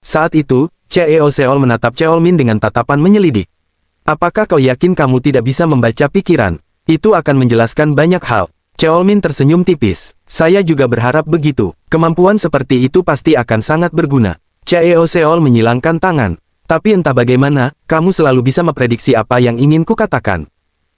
Saat itu, CEO Seol menatap Cheolmin dengan tatapan menyelidik. Apakah kau yakin kamu tidak bisa membaca pikiran? Itu akan menjelaskan banyak hal. Cheolmin tersenyum tipis. Saya juga berharap begitu. Kemampuan seperti itu pasti akan sangat berguna. CEO Seol menyilangkan tangan. Tapi entah bagaimana, kamu selalu bisa memprediksi apa yang ingin kukatakan.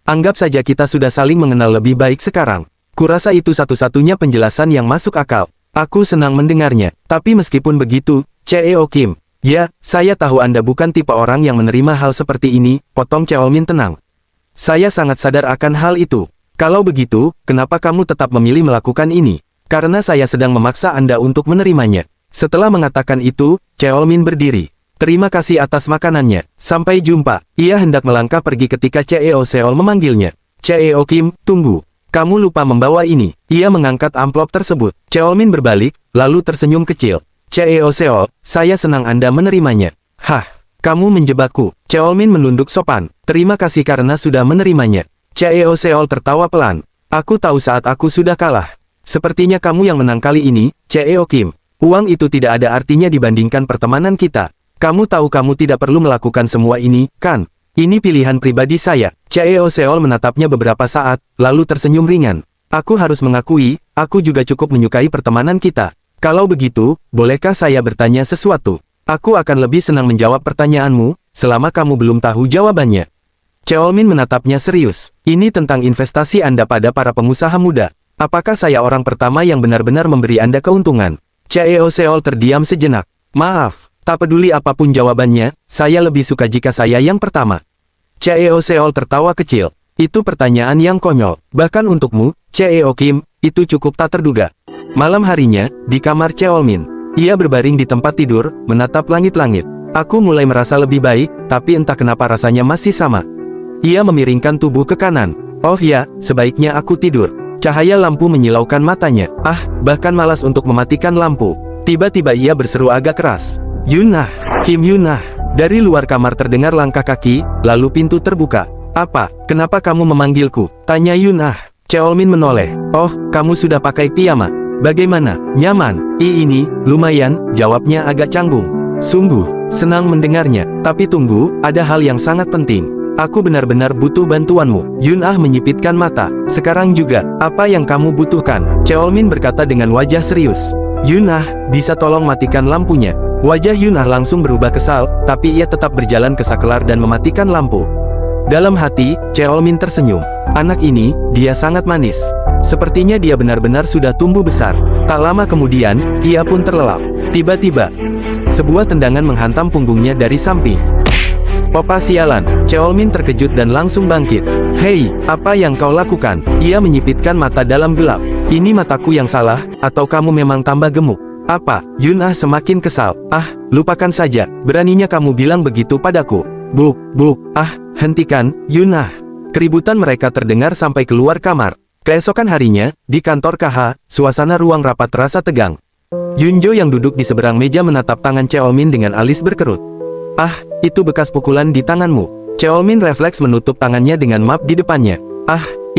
Anggap saja kita sudah saling mengenal lebih baik sekarang. Kurasa itu satu-satunya penjelasan yang masuk akal. Aku senang mendengarnya. Tapi meskipun begitu, CEO Kim, ya, saya tahu Anda bukan tipe orang yang menerima hal seperti ini, potong Cheolmin tenang. Saya sangat sadar akan hal itu. Kalau begitu, kenapa kamu tetap memilih melakukan ini? Karena saya sedang memaksa Anda untuk menerimanya. Setelah mengatakan itu, Cheolmin berdiri. Terima kasih atas makanannya. Sampai jumpa. Ia hendak melangkah pergi ketika CEO Seol memanggilnya. CEO Kim, tunggu. Kamu lupa membawa ini. Ia mengangkat amplop tersebut. Cheolmin berbalik, lalu tersenyum kecil. CEO Seol, saya senang Anda menerimanya. Hah, kamu menjebakku. Cheolmin menunduk sopan. Terima kasih karena sudah menerimanya. CEO Seol tertawa pelan. Aku tahu saat aku sudah kalah. Sepertinya kamu yang menang kali ini, CEO Kim. Uang itu tidak ada artinya dibandingkan pertemanan kita. Kamu tahu kamu tidak perlu melakukan semua ini, kan? Ini pilihan pribadi saya. CEO Seol menatapnya beberapa saat, lalu tersenyum ringan. Aku harus mengakui, aku juga cukup menyukai pertemanan kita. Kalau begitu, bolehkah saya bertanya sesuatu? Aku akan lebih senang menjawab pertanyaanmu, selama kamu belum tahu jawabannya. Cheolmin menatapnya serius. Ini tentang investasi Anda pada para pengusaha muda. Apakah saya orang pertama yang benar-benar memberi Anda keuntungan? CEO Seol terdiam sejenak. Maaf, tak peduli apapun jawabannya, saya lebih suka jika saya yang pertama. CEO Seol tertawa kecil. Itu pertanyaan yang konyol. Bahkan untukmu, CEO Kim, itu cukup tak terduga. Malam harinya, di kamar Cheolmin, ia berbaring di tempat tidur, menatap langit-langit. Aku mulai merasa lebih baik, tapi entah kenapa rasanya masih sama. Ia memiringkan tubuh ke kanan. Oh ya, sebaiknya aku tidur. Cahaya lampu menyilaukan matanya. Bahkan malas untuk mematikan lampu. Tiba-tiba ia berseru agak keras. Yunah, Kim Yunah. Dari luar kamar terdengar langkah kaki, lalu pintu terbuka. Apa? Kenapa kamu memanggilku? Tanya Yunah. Cheolmin menoleh. Oh, kamu sudah pakai piyama. Bagaimana? Nyaman? Ini, lumayan, jawabnya agak canggung. Sungguh, senang mendengarnya. Tapi tunggu, ada hal yang sangat penting. Aku benar-benar butuh bantuanmu. Yunah menyipitkan mata. Sekarang juga, apa yang kamu butuhkan? Cheolmin berkata dengan wajah serius. Yunah, bisa tolong matikan lampunya? Wajah Yunah langsung berubah kesal, tapi ia tetap berjalan ke saklar dan mematikan lampu. Dalam hati, Cheolmin tersenyum. Anak ini, dia sangat manis. Sepertinya dia benar-benar sudah tumbuh besar. Tak lama kemudian, ia pun terlelap. Tiba-tiba, sebuah tendangan menghantam punggungnya dari samping. Opa sialan, Cheolmin terkejut dan langsung bangkit. Hei, apa yang kau lakukan? Ia menyipitkan mata dalam gelap. Ini mataku yang salah, atau kamu memang tambah gemuk? Apa? Yunah semakin kesal. Lupakan saja, beraninya kamu bilang begitu padaku. Buk, hentikan, Yunah. Keributan mereka terdengar sampai keluar kamar. Keesokan harinya, di kantor KH, suasana ruang rapat terasa tegang. Yunjo yang duduk di seberang meja menatap tangan Cheolmin dengan alis berkerut. Itu bekas pukulan di tanganmu. Cheolmin refleks menutup tangannya dengan map di depannya.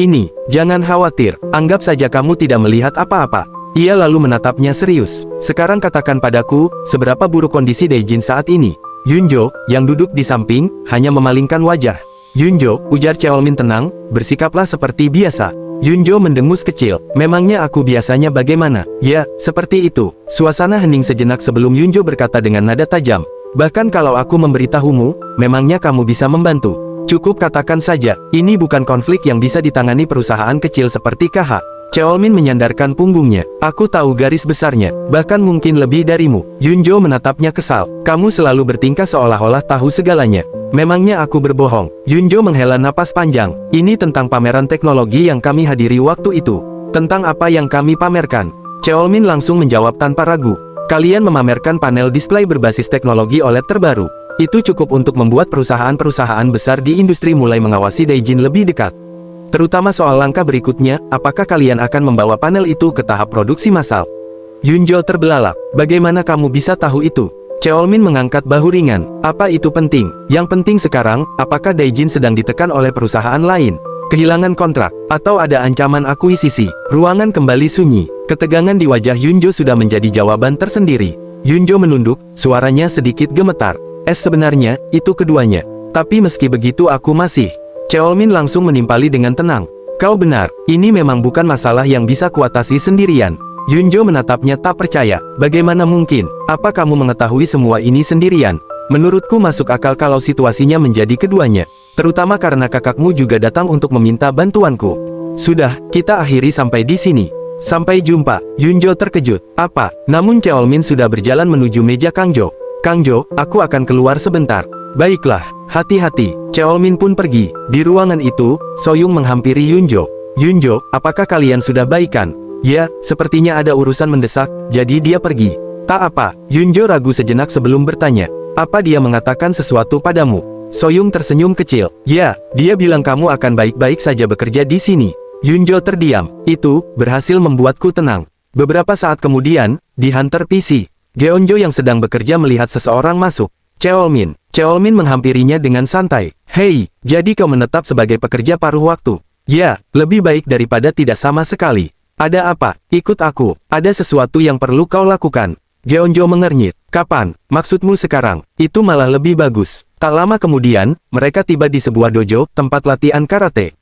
Ini, jangan khawatir, anggap saja kamu tidak melihat apa-apa. Ia lalu menatapnya serius. Sekarang katakan padaku, seberapa buruk kondisi Daejin saat ini? Yunjo, yang duduk di samping, hanya memalingkan wajah. Yunjo, ujar Cheolmin tenang, bersikaplah seperti biasa. Yunjo mendengus kecil. Memangnya aku biasanya bagaimana? Ya, seperti itu. Suasana hening sejenak sebelum Yunjo berkata dengan nada tajam. Bahkan kalau aku memberitahumu, memangnya kamu bisa membantu? Cukup katakan saja, ini bukan konflik yang bisa ditangani perusahaan kecil seperti KH. Cheolmin menyandarkan punggungnya. Aku tahu garis besarnya, bahkan mungkin lebih darimu. Yunjo menatapnya kesal. Kamu selalu bertingkah seolah-olah tahu segalanya. Memangnya aku berbohong? Yunjo menghela napas panjang. Ini tentang pameran teknologi yang kami hadiri waktu itu. Tentang apa yang kami pamerkan. Cheolmin langsung menjawab tanpa ragu. Kalian memamerkan panel display berbasis teknologi OLED terbaru. Itu cukup untuk membuat perusahaan-perusahaan besar di industri mulai mengawasi Daejin lebih dekat. Terutama soal langkah berikutnya, apakah kalian akan membawa panel itu ke tahap produksi massal? Yunjo terbelalak. Bagaimana kamu bisa tahu itu? Cheolmin mengangkat bahu ringan. Apa itu penting? Yang penting sekarang, apakah Daejin sedang ditekan oleh perusahaan lain? Kehilangan kontrak, atau ada ancaman akuisisi? Ruangan kembali sunyi. Ketegangan di wajah Yunjo sudah menjadi jawaban tersendiri. Yunjo menunduk, suaranya sedikit gemetar. Sebenarnya, itu keduanya. Tapi meski begitu aku masih. Cheolmin langsung menimpali dengan tenang. Kau benar, ini memang bukan masalah yang bisa kuatasi sendirian. Yunjo menatapnya tak percaya. Bagaimana mungkin? Apa kamu mengetahui semua ini sendirian? Menurutku masuk akal kalau situasinya menjadi keduanya. Terutama karena kakakmu juga datang untuk meminta bantuanku. Sudah, kita akhiri sampai di sini. Sampai jumpa. Yunjo terkejut. Apa? Namun Cheolmin sudah berjalan menuju meja Kangjo. Kangjo, aku akan keluar sebentar. Baiklah, hati-hati. Cheolmin pun pergi. Di ruangan itu, Soyung menghampiri Yunjo. Yunjo, apakah kalian sudah baikan? Ya, sepertinya ada urusan mendesak, jadi dia pergi. Tak apa. Yunjo ragu sejenak sebelum bertanya. Apa dia mengatakan sesuatu padamu? Soyung tersenyum kecil. Ya, dia bilang kamu akan baik-baik saja bekerja di sini. Yunjo terdiam. Itu berhasil membuatku tenang. Beberapa saat kemudian, di Hunter PC, Geonjo yang sedang bekerja melihat seseorang masuk. Cheolmin. Cheolmin menghampirinya dengan santai. Hei, jadi kau menetap sebagai pekerja paruh waktu? Ya, lebih baik daripada tidak sama sekali. Ada apa? Ikut aku. Ada sesuatu yang perlu kau lakukan. Geonjo mengernyit. Kapan? Maksudmu sekarang? Itu malah lebih bagus. Tak lama kemudian, mereka tiba di sebuah dojo, tempat latihan karate.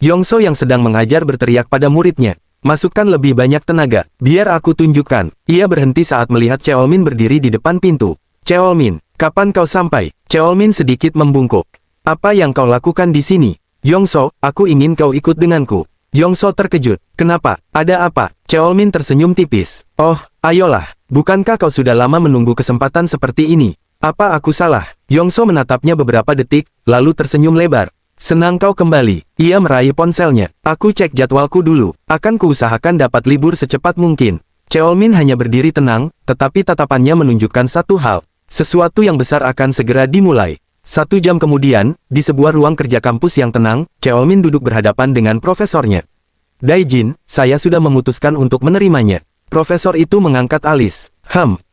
Yongso yang sedang mengajar berteriak pada muridnya. Masukkan lebih banyak tenaga, biar aku tunjukkan. Ia berhenti saat melihat Cheolmin berdiri di depan pintu. Cheolmin, kapan kau sampai? Cheolmin sedikit membungkuk. Apa yang kau lakukan di sini? Yongso, aku ingin kau ikut denganku. Yongso terkejut. Kenapa? Ada apa? Cheolmin tersenyum tipis. Oh, ayolah. Bukankah kau sudah lama menunggu kesempatan seperti ini? Apa aku salah? Yongso menatapnya beberapa detik, lalu tersenyum lebar. Senang kau kembali. Ia meraih ponselnya. Aku cek jadwalku dulu. Akan kuusahakan dapat libur secepat mungkin. Cheolmin hanya berdiri tenang, tetapi tatapannya menunjukkan satu hal. Sesuatu yang besar akan segera dimulai. 1 jam kemudian, di sebuah ruang kerja kampus yang tenang, Cheolmin duduk berhadapan dengan profesornya. Daijin, saya sudah memutuskan untuk menerimanya. Profesor itu mengangkat alis.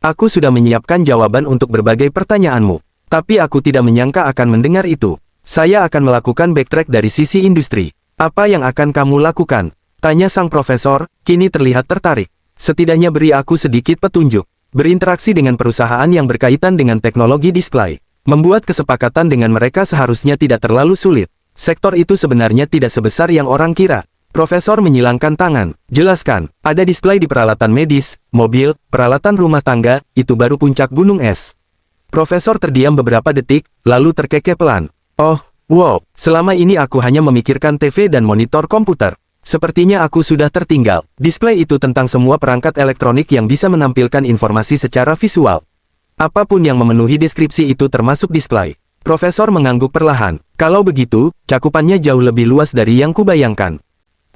Aku sudah menyiapkan jawaban untuk berbagai pertanyaanmu. Tapi aku tidak menyangka akan mendengar itu. Saya akan melakukan backtrack dari sisi industri. Apa yang akan kamu lakukan? Tanya sang profesor, kini terlihat tertarik. Setidaknya beri aku sedikit petunjuk. Berinteraksi dengan perusahaan yang berkaitan dengan teknologi display. Membuat kesepakatan dengan mereka seharusnya tidak terlalu sulit. Sektor itu sebenarnya tidak sebesar yang orang kira. Profesor menyilangkan tangan. Jelaskan, ada display di peralatan medis, mobil, peralatan rumah tangga, itu baru puncak gunung es. Profesor terdiam beberapa detik, lalu terkekeh pelan. Oh, wow, selama ini aku hanya memikirkan TV dan monitor komputer. Sepertinya aku sudah tertinggal. Display itu tentang semua perangkat elektronik yang bisa menampilkan informasi secara visual. Apapun yang memenuhi deskripsi itu termasuk display. Profesor mengangguk perlahan. Kalau begitu, cakupannya jauh lebih luas dari yang kubayangkan.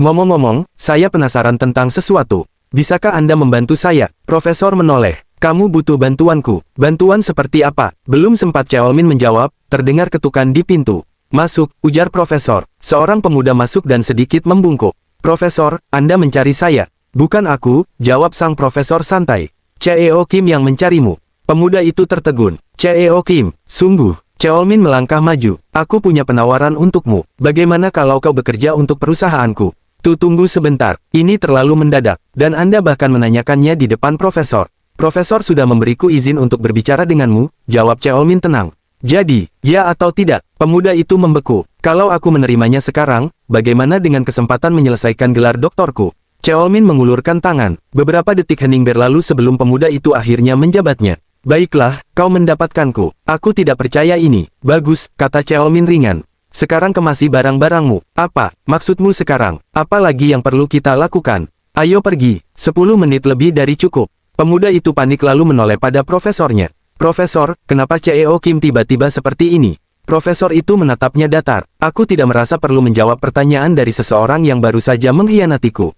Ngomong-ngomong, saya penasaran tentang sesuatu. Bisakah Anda membantu saya? Profesor menoleh. Kamu butuh bantuanku. Bantuan seperti apa? Belum sempat Cheolmin menjawab, terdengar ketukan di pintu. Masuk, ujar profesor. Seorang pemuda masuk dan sedikit membungkuk. Profesor, Anda mencari saya. Bukan aku, jawab sang profesor santai. CEO Kim yang mencarimu. Pemuda itu tertegun. CEO Kim, sungguh. Cheolmin melangkah maju. Aku punya penawaran untukmu. Bagaimana kalau kau bekerja untuk perusahaanku? Tunggu sebentar. Ini terlalu mendadak. Dan Anda bahkan menanyakannya di depan profesor. Profesor sudah memberiku izin untuk berbicara denganmu, jawab Cheolmin tenang. Jadi, ya atau tidak? Pemuda itu membeku. Kalau aku menerimanya sekarang, bagaimana dengan kesempatan menyelesaikan gelar doktorku? Cheolmin mengulurkan tangan. Beberapa detik hening berlalu sebelum pemuda itu akhirnya menjabatnya. Baiklah, kau mendapatkanku. Aku tidak percaya ini. Bagus, kata Cheolmin ringan. Sekarang kemasi barang-barangmu. Apa? Maksudmu sekarang? Apa lagi yang perlu kita lakukan? Ayo pergi. 10 menit lebih dari cukup. Pemuda itu panik lalu menoleh pada profesornya. Profesor, kenapa CEO Kim tiba-tiba seperti ini? Profesor itu menatapnya datar. Aku tidak merasa perlu menjawab pertanyaan dari seseorang yang baru saja mengkhianatiku.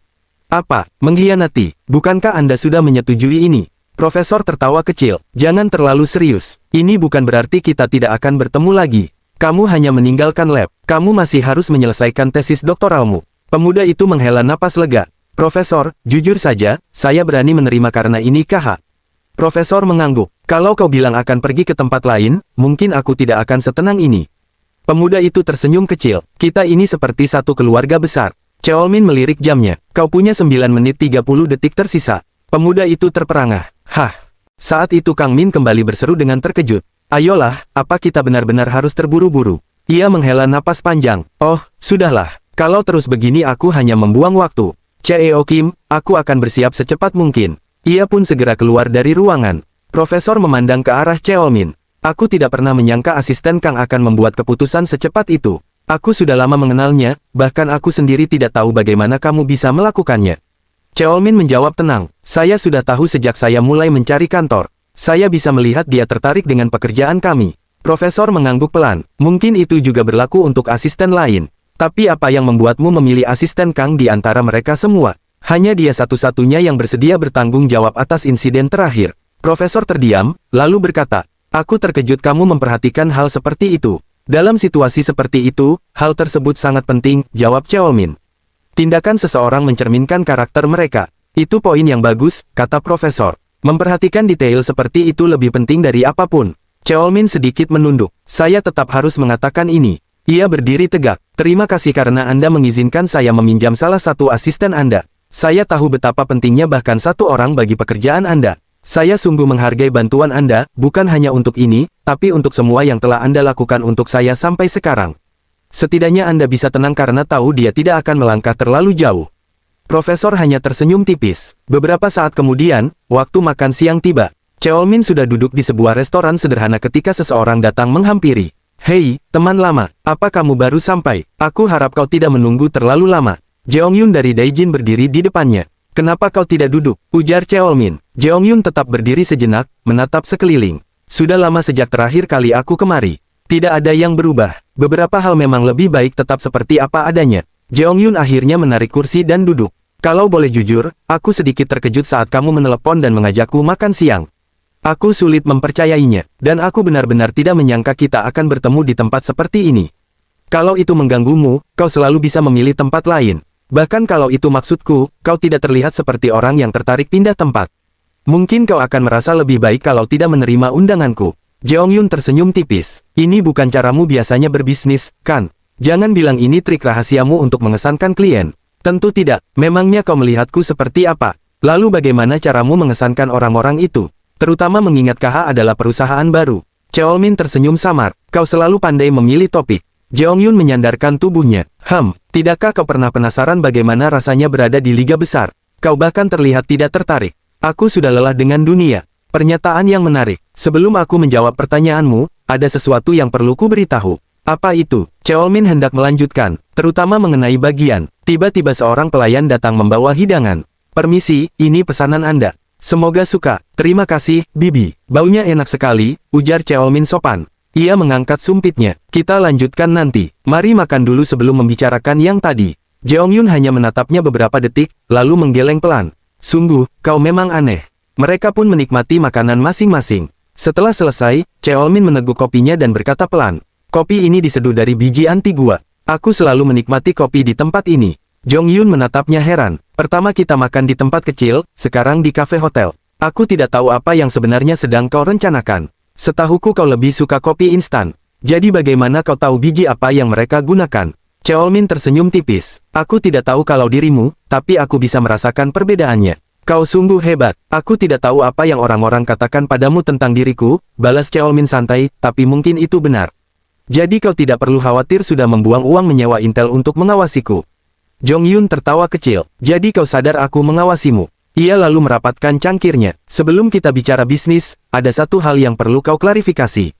Apa? Mengkhianati? Bukankah Anda sudah menyetujui ini? Profesor tertawa kecil. Jangan terlalu serius. Ini bukan berarti kita tidak akan bertemu lagi. Kamu hanya meninggalkan lab. Kamu masih harus menyelesaikan tesis doktoralmu. Pemuda itu menghela napas lega. Profesor, jujur saja, saya berani menerima karena ini KH. Profesor mengangguk. Kalau kau bilang akan pergi ke tempat lain, mungkin aku tidak akan setenang ini. Pemuda itu tersenyum kecil. Kita ini seperti satu keluarga besar. Cheolmin melirik jamnya. Kau punya 9 menit 30 detik tersisa. Pemuda itu terperangah. Hah. Saat itu Kang Min kembali berseru dengan terkejut. Ayolah, apa kita benar-benar harus terburu-buru? Ia menghela napas panjang. Oh, sudahlah. Kalau terus begini aku hanya membuang waktu. Cheo Kim, aku akan bersiap secepat mungkin. Ia pun segera keluar dari ruangan. Profesor memandang ke arah Cheo Min. Aku tidak pernah menyangka asisten Kang akan membuat keputusan secepat itu. Aku sudah lama mengenalnya, bahkan aku sendiri tidak tahu bagaimana kamu bisa melakukannya. Cheolmin menjawab tenang, saya sudah tahu sejak saya mulai mencari kantor. Saya bisa melihat dia tertarik dengan pekerjaan kami. Profesor mengangguk pelan, mungkin itu juga berlaku untuk asisten lain. Tapi apa yang membuatmu memilih asisten Kang di antara mereka semua? Hanya dia satu-satunya yang bersedia bertanggung jawab atas insiden terakhir. Profesor terdiam, lalu berkata, aku terkejut kamu memperhatikan hal seperti itu. Dalam situasi seperti itu, hal tersebut sangat penting, jawab Cheolmin. Tindakan seseorang mencerminkan karakter mereka. Itu poin yang bagus, kata profesor. Memperhatikan detail seperti itu lebih penting dari apapun. Cheolmin sedikit menunduk. Saya tetap harus mengatakan ini. Ia berdiri tegak. Terima kasih karena Anda mengizinkan saya meminjam salah satu asisten Anda. Saya tahu betapa pentingnya bahkan satu orang bagi pekerjaan Anda. Saya sungguh menghargai bantuan Anda, bukan hanya untuk ini, tapi untuk semua yang telah Anda lakukan untuk saya sampai sekarang. Setidaknya Anda bisa tenang karena tahu dia tidak akan melangkah terlalu jauh. Profesor hanya tersenyum tipis. Beberapa saat kemudian, waktu makan siang tiba. Cheolmin sudah duduk di sebuah restoran sederhana ketika seseorang datang menghampiri. Hei, teman lama, apa kamu baru sampai? Aku harap kau tidak menunggu terlalu lama. Jeongyun dari Daijin berdiri di depannya. Kenapa kau tidak duduk? Ujar Cheolmin. Jeongyun tetap berdiri sejenak, menatap sekeliling. Sudah lama sejak terakhir kali aku kemari. Tidak ada yang berubah. Beberapa hal memang lebih baik tetap seperti apa adanya. Jeongyun akhirnya menarik kursi dan duduk. Kalau boleh jujur, aku sedikit terkejut saat kamu menelepon dan mengajakku makan siang. Aku sulit mempercayainya, dan aku benar-benar tidak menyangka kita akan bertemu di tempat seperti ini. Kalau itu mengganggumu, kau selalu bisa memilih tempat lain. Bahkan kalau itu maksudku, kau tidak terlihat seperti orang yang tertarik pindah tempat. Mungkin kau akan merasa lebih baik kalau tidak menerima undanganku. Jeongyun tersenyum tipis. Ini bukan caramu biasanya berbisnis, kan? Jangan bilang ini trik rahasiamu untuk mengesankan klien. Tentu tidak, memangnya kau melihatku seperti apa? Lalu bagaimana caramu mengesankan orang-orang itu? Terutama mengingat KH adalah perusahaan baru. Cheolmin tersenyum samar. Kau selalu pandai memilih topik. Jeongyun menyandarkan tubuhnya. Tidakkah kau pernah penasaran bagaimana rasanya berada di liga besar? Kau bahkan terlihat tidak tertarik. Aku sudah lelah dengan dunia. Pernyataan yang menarik. Sebelum aku menjawab pertanyaanmu, ada sesuatu yang perlu ku beritahu. Apa itu? Cheolmin hendak melanjutkan, terutama mengenai bagian. Tiba-tiba seorang pelayan datang membawa hidangan. Permisi, ini pesanan Anda. Semoga suka. Terima kasih, Bibi. Baunya enak sekali, ujar Cheolmin sopan. Ia mengangkat sumpitnya. Kita lanjutkan nanti. Mari makan dulu sebelum membicarakan yang tadi. Jeongyun hanya menatapnya beberapa detik, lalu menggeleng pelan. Sungguh, kau memang aneh. Mereka pun menikmati makanan masing-masing. Setelah selesai, Cheolmin meneguk kopinya dan berkata pelan. Kopi ini diseduh dari biji anti gua. Aku selalu menikmati kopi di tempat ini. Jeongyun menatapnya heran. Pertama kita makan di tempat kecil, sekarang di kafe hotel. Aku tidak tahu apa yang sebenarnya sedang kau rencanakan. Setahuku kau lebih suka kopi instan. Jadi bagaimana kau tahu biji apa yang mereka gunakan? Cheolmin tersenyum tipis. Aku tidak tahu kalau dirimu, tapi aku bisa merasakan perbedaannya. Kau sungguh hebat. Aku tidak tahu apa yang orang-orang katakan padamu tentang diriku, balas Cheolmin santai, tapi mungkin itu benar. Jadi kau tidak perlu khawatir sudah membuang uang menyewa Intel untuk mengawasiku. Jeongyun tertawa kecil. Jadi kau sadar aku mengawasimu. Ia lalu merapatkan cangkirnya. Sebelum kita bicara bisnis, ada satu hal yang perlu kau klarifikasi.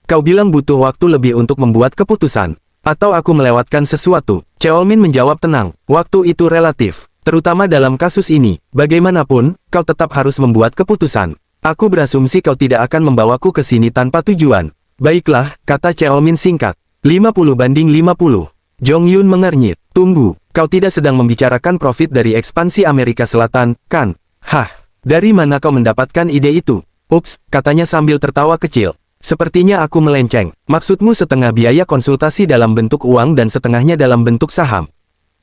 Kau bilang butuh waktu lebih untuk membuat keputusan. Atau aku melewatkan sesuatu? Cheolmin menjawab tenang. Waktu itu relatif. Terutama dalam kasus ini. Bagaimanapun, kau tetap harus membuat keputusan. Aku berasumsi kau tidak akan membawaku ke sini tanpa tujuan. Baiklah, kata Cheolmin singkat. 50/50. Jeongyun mengernyit. Tunggu, kau tidak sedang membicarakan profit dari ekspansi Amerika Selatan, kan? Hah, dari mana kau mendapatkan ide itu? Ups, katanya sambil tertawa kecil. Sepertinya aku melenceng. Maksudmu setengah biaya konsultasi dalam bentuk uang dan setengahnya dalam bentuk saham.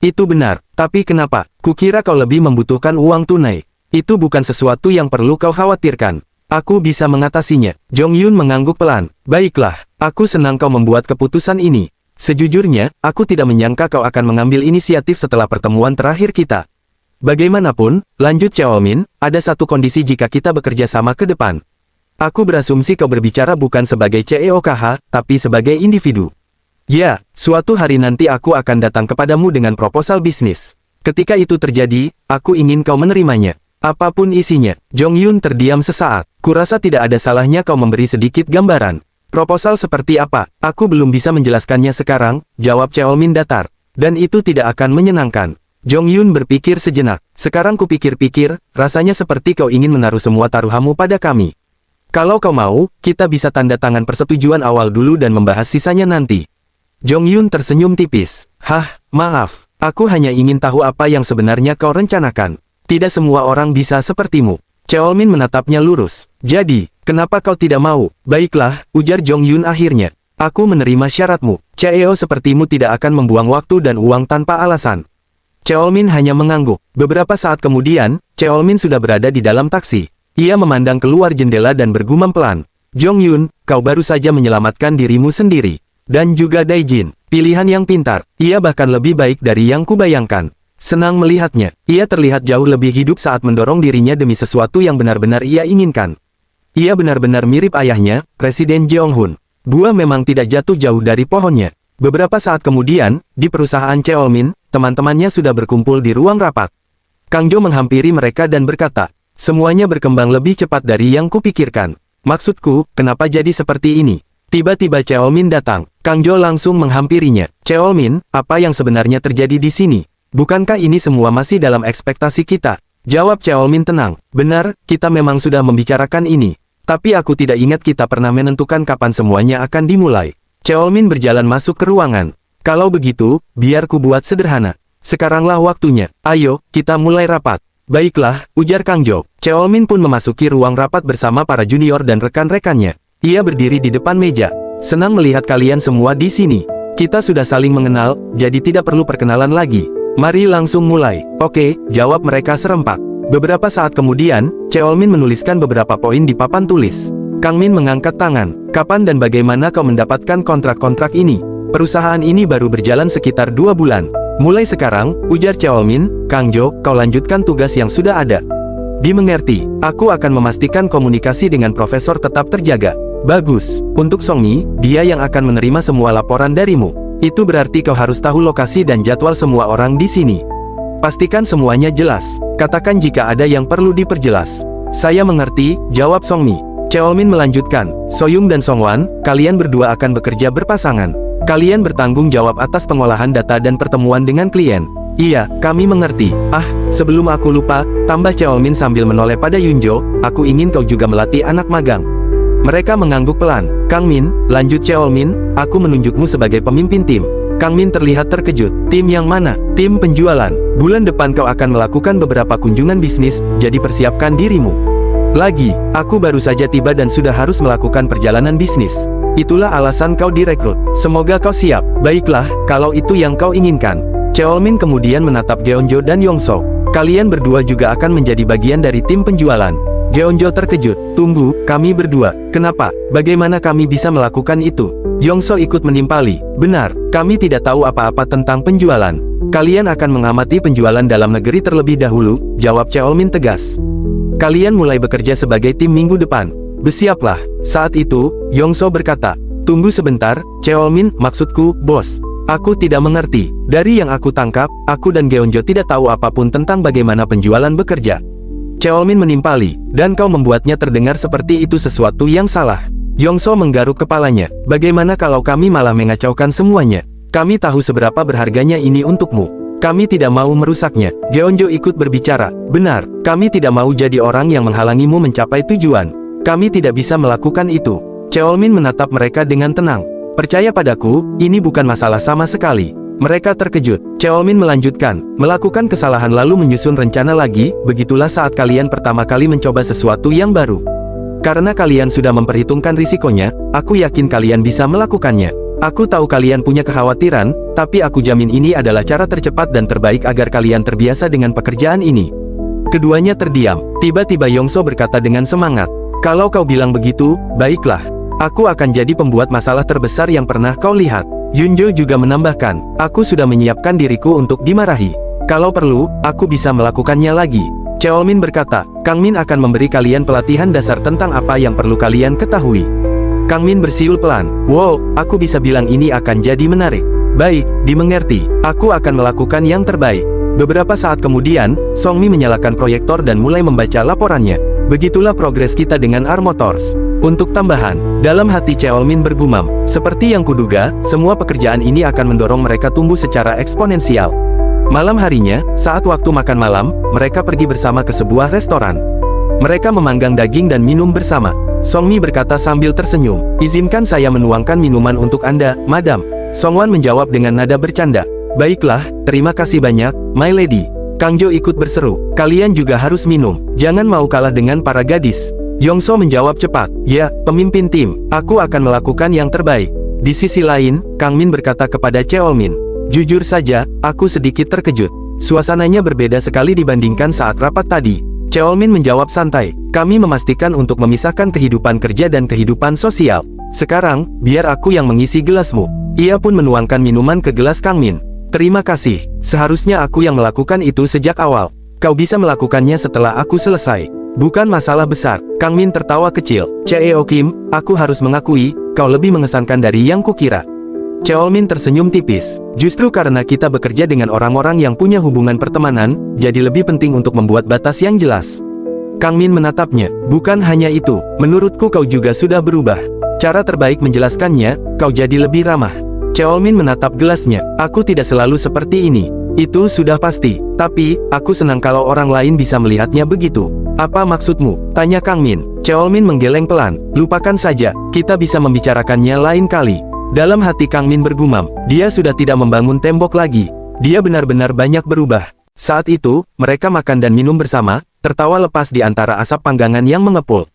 Itu benar, tapi kenapa? Kukira kau lebih membutuhkan uang tunai. Itu bukan sesuatu yang perlu kau khawatirkan. Aku bisa mengatasinya. Jeongyun mengangguk pelan. Baiklah, aku senang kau membuat keputusan ini. Sejujurnya, aku tidak menyangka kau akan mengambil inisiatif setelah pertemuan terakhir kita. Bagaimanapun, lanjut Cheolmin, ada satu kondisi jika kita bekerja sama ke depan. Aku berasumsi kau berbicara bukan sebagai CEOKH, tapi sebagai individu. Ya, suatu hari nanti aku akan datang kepadamu dengan proposal bisnis. Ketika itu terjadi, aku ingin kau menerimanya. Apapun isinya. Jong Yun terdiam sesaat. Kurasa tidak ada salahnya kau memberi sedikit gambaran. Proposal seperti apa? Aku belum bisa menjelaskannya sekarang, jawab Cheolmin datar. Dan itu tidak akan menyenangkan. Jong Yun berpikir sejenak. Sekarang kupikir-pikir, rasanya seperti kau ingin menaruh semua taruhanmu pada kami. Kalau kau mau, kita bisa tanda tangan persetujuan awal dulu dan membahas sisanya nanti. Jong Yun tersenyum tipis. Hah, maaf. Aku hanya ingin tahu apa yang sebenarnya kau rencanakan. Tidak semua orang bisa sepertimu. Cheolmin menatapnya lurus. Jadi, kenapa kau tidak mau? Baiklah, ujar Jong Yun akhirnya. Aku menerima syaratmu. CEO sepertimu tidak akan membuang waktu dan uang tanpa alasan. Cheolmin hanya mengangguk. Beberapa saat kemudian, Cheolmin sudah berada di dalam taksi. Ia memandang keluar jendela dan bergumam pelan. Jong Yun, kau baru saja menyelamatkan dirimu sendiri. Dan juga Daijin. Pilihan yang pintar. Ia bahkan lebih baik dari yang kubayangkan. Senang melihatnya. Ia terlihat jauh lebih hidup saat mendorong dirinya demi sesuatu yang benar-benar ia inginkan. Ia benar-benar mirip ayahnya, Presiden Jeong Hun. Buah memang tidak jatuh jauh dari pohonnya. Beberapa saat kemudian, di perusahaan Cheolmin, teman-temannya sudah berkumpul di ruang rapat. Kang Jo menghampiri mereka dan berkata, semuanya berkembang lebih cepat dari yang kupikirkan. Maksudku, kenapa jadi seperti ini? Tiba-tiba Cheolmin datang. Kang Jo langsung menghampirinya. Cheolmin, apa yang sebenarnya terjadi di sini? Bukankah ini semua masih dalam ekspektasi kita? Jawab Cheolmin tenang. Benar, kita memang sudah membicarakan ini. Tapi aku tidak ingat kita pernah menentukan kapan semuanya akan dimulai. Cheolmin berjalan masuk ke ruangan. Kalau begitu, biar ku buat sederhana. Sekaranglah waktunya. Ayo, kita mulai rapat. Baiklah, ujar Kang Jo. Cheolmin pun memasuki ruang rapat bersama para junior dan rekan-rekannya. Ia berdiri di depan meja. Senang melihat kalian semua di sini. Kita sudah saling mengenal, jadi tidak perlu perkenalan lagi. Mari langsung mulai. Oke, jawab mereka serempak. Beberapa saat kemudian, Cheolmin menuliskan beberapa poin di papan tulis. Kang Min mengangkat tangan. Kapan dan bagaimana kau mendapatkan kontrak-kontrak ini? Perusahaan ini baru berjalan sekitar 2 bulan. Mulai sekarang, ujar Cheolmin, Kang Jo, kau lanjutkan tugas yang sudah ada. Dimengerti, aku akan memastikan komunikasi dengan profesor tetap terjaga. Bagus. Untuk Songmi, dia yang akan menerima semua laporan darimu. Itu berarti kau harus tahu lokasi dan jadwal semua orang di sini. Pastikan semuanya jelas. Katakan jika ada yang perlu diperjelas. Saya mengerti, jawab Songmi. Cheolmin melanjutkan, Soyoung dan Songwan, kalian berdua akan bekerja berpasangan. Kalian bertanggung jawab atas pengolahan data dan pertemuan dengan klien. Iya, kami mengerti. Ah, sebelum aku lupa, tambah Cheolmin sambil menoleh pada Yunjo, aku ingin kau juga melatih anak magang. Mereka mengangguk pelan. Kang Min, lanjut Cheolmin, aku menunjukmu sebagai pemimpin tim. Kang Min terlihat terkejut. Tim yang mana? Tim penjualan. Bulan depan kau akan melakukan beberapa kunjungan bisnis, jadi persiapkan dirimu. Lagi, aku baru saja tiba dan sudah harus melakukan perjalanan bisnis. Itulah alasan kau direkrut. Semoga kau siap. Baiklah, kalau itu yang kau inginkan. Cheolmin kemudian menatap Geonjo dan Yongso. Kalian berdua juga akan menjadi bagian dari tim penjualan. Geonjo terkejut. Tunggu, kami berdua. Kenapa? Bagaimana kami bisa melakukan itu? Yongso ikut menimpali. Benar, kami tidak tahu apa-apa tentang penjualan. Kalian akan mengamati penjualan dalam negeri terlebih dahulu, jawab Cheolmin tegas. Kalian mulai bekerja sebagai tim minggu depan. Bersiaplah. Saat itu, Yongso berkata, tunggu sebentar, Cheolmin, maksudku, bos. Aku tidak mengerti. Dari yang aku tangkap, aku dan Geonjo tidak tahu apapun tentang bagaimana penjualan bekerja. Cheolmin menimpali, dan kau membuatnya terdengar seperti itu sesuatu yang salah. Yongso menggaruk kepalanya. Bagaimana kalau kami malah mengacaukan semuanya? Kami tahu seberapa berharganya ini untukmu. Kami tidak mau merusaknya. Geonjo ikut berbicara. Benar, kami tidak mau jadi orang yang menghalangimu mencapai tujuan. Kami tidak bisa melakukan itu. Cheolmin menatap mereka dengan tenang. Percaya padaku, ini bukan masalah sama sekali. Mereka terkejut. Cheolmin melanjutkan, melakukan kesalahan lalu menyusun rencana lagi, begitulah saat kalian pertama kali mencoba sesuatu yang baru. Karena kalian sudah memperhitungkan risikonya, aku yakin kalian bisa melakukannya. Aku tahu kalian punya kekhawatiran, tapi aku jamin ini adalah cara tercepat dan terbaik agar kalian terbiasa dengan pekerjaan ini. Keduanya terdiam. Tiba-tiba Yongso berkata dengan semangat, kalau kau bilang begitu, baiklah. Aku akan jadi pembuat masalah terbesar yang pernah kau lihat. Yunjo juga menambahkan, aku sudah menyiapkan diriku untuk dimarahi. Kalau perlu, aku bisa melakukannya lagi. Cheolmin berkata, Kang Min akan memberi kalian pelatihan dasar tentang apa yang perlu kalian ketahui. Kang Min bersiul pelan. Wow, aku bisa bilang ini akan jadi menarik. Baik, dimengerti. Aku akan melakukan yang terbaik. Beberapa saat kemudian, Song Mi menyalakan proyektor dan mulai membaca laporannya. Begitulah progres kita dengan Armotors. Untuk tambahan, dalam hati Cheolmin bergumam, seperti yang kuduga, semua pekerjaan ini akan mendorong mereka tumbuh secara eksponensial. Malam harinya, saat waktu makan malam, mereka pergi bersama ke sebuah restoran. Mereka memanggang daging dan minum bersama. Song Mi berkata sambil tersenyum, izinkan saya menuangkan minuman untuk Anda, Madam. Song Wan menjawab dengan nada bercanda. Baiklah, terima kasih banyak, my lady. Kang Jo ikut berseru, kalian juga harus minum, jangan mau kalah dengan para gadis. Yongso menjawab cepat, ya, pemimpin tim, aku akan melakukan yang terbaik. Di sisi lain, Kang Min berkata kepada Cheolmin, jujur saja, aku sedikit terkejut. Suasananya berbeda sekali dibandingkan saat rapat tadi. Cheolmin menjawab santai, kami memastikan untuk memisahkan kehidupan kerja dan kehidupan sosial. Sekarang, biar aku yang mengisi gelasmu. Ia pun menuangkan minuman ke gelas Kang Min. Terima kasih, seharusnya aku yang melakukan itu sejak awal. Kau bisa melakukannya setelah aku selesai. Bukan masalah besar. Kang Min tertawa kecil. Cheo Kim, aku harus mengakui, kau lebih mengesankan dari yang kukira. Cheolmin tersenyum tipis. Justru karena kita bekerja dengan orang-orang yang punya hubungan pertemanan, jadi lebih penting untuk membuat batas yang jelas. Kang Min menatapnya. Bukan hanya itu, menurutku kau juga sudah berubah. Cara terbaik menjelaskannya, kau jadi lebih ramah. Cheolmin menatap gelasnya. Aku tidak selalu seperti ini. Itu sudah pasti. Tapi, aku senang kalau orang lain bisa melihatnya begitu. Apa maksudmu? Tanya Kang Min. Cheolmin menggeleng pelan. Lupakan saja, kita bisa membicarakannya lain kali. Dalam hati Kang Min bergumam, dia sudah tidak membangun tembok lagi. Dia benar-benar banyak berubah. Saat itu, mereka makan dan minum bersama, tertawa lepas di antara asap panggangan yang mengepul.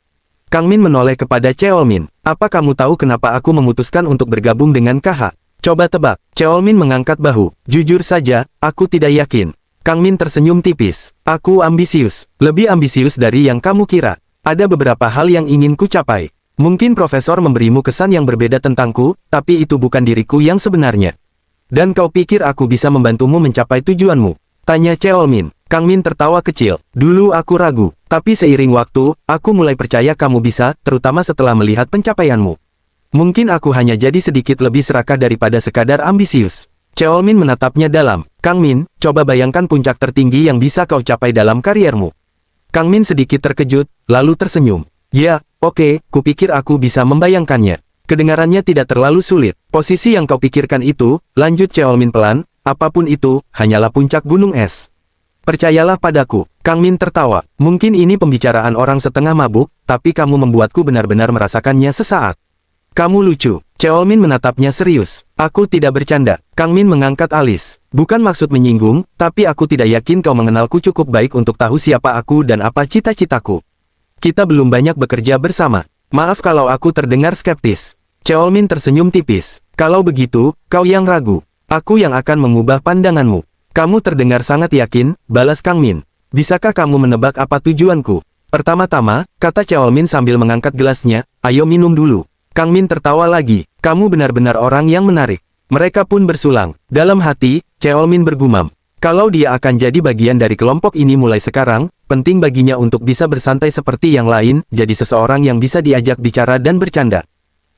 Kang Min menoleh kepada Cheolmin. Apa kamu tahu kenapa aku memutuskan untuk bergabung dengan KH? Coba tebak. Cheolmin mengangkat bahu. Jujur saja, aku tidak yakin. Kang Min tersenyum tipis. Aku ambisius. Lebih ambisius dari yang kamu kira. Ada beberapa hal yang ingin ku capai. Mungkin profesor memberimu kesan yang berbeda tentangku, tapi itu bukan diriku yang sebenarnya. Dan kau pikir aku bisa membantumu mencapai tujuanmu? Tanya Cheolmin. Kang Min tertawa kecil. Dulu aku ragu, tapi seiring waktu, aku mulai percaya kamu bisa, terutama setelah melihat pencapaianmu. Mungkin aku hanya jadi sedikit lebih serakah daripada sekadar ambisius. Cheolmin menatapnya dalam. Kang Min, coba bayangkan puncak tertinggi yang bisa kau capai dalam kariermu. Kang Min sedikit terkejut, lalu tersenyum. Ya, oke, kupikir aku bisa membayangkannya. Kedengarannya tidak terlalu sulit. Posisi yang kau pikirkan itu, lanjut Cheolmin pelan, apapun itu, hanyalah puncak gunung es. Percayalah padaku. Kang Min tertawa. Mungkin ini pembicaraan orang setengah mabuk, tapi kamu membuatku benar-benar merasakannya sesaat. Kamu lucu. Cheolmin menatapnya serius. Aku tidak bercanda. Kang Min mengangkat alis. Bukan maksud menyinggung, tapi aku tidak yakin kau mengenalku cukup baik untuk tahu siapa aku dan apa cita-citaku. Kita belum banyak bekerja bersama. Maaf kalau aku terdengar skeptis. Cheolmin tersenyum tipis. Kalau begitu, kau yang ragu. Aku yang akan mengubah pandanganmu. Kamu terdengar sangat yakin, balas Kang Min. Bisakah kamu menebak apa tujuanku? Pertama-tama, kata Cheolmin sambil mengangkat gelasnya, ayo minum dulu. Kang Min tertawa lagi. Kamu benar-benar orang yang menarik. Mereka pun bersulang. Dalam hati, Cheolmin bergumam. Kalau dia akan jadi bagian dari kelompok ini mulai sekarang, penting baginya untuk bisa bersantai seperti yang lain, jadi seseorang yang bisa diajak bicara dan bercanda.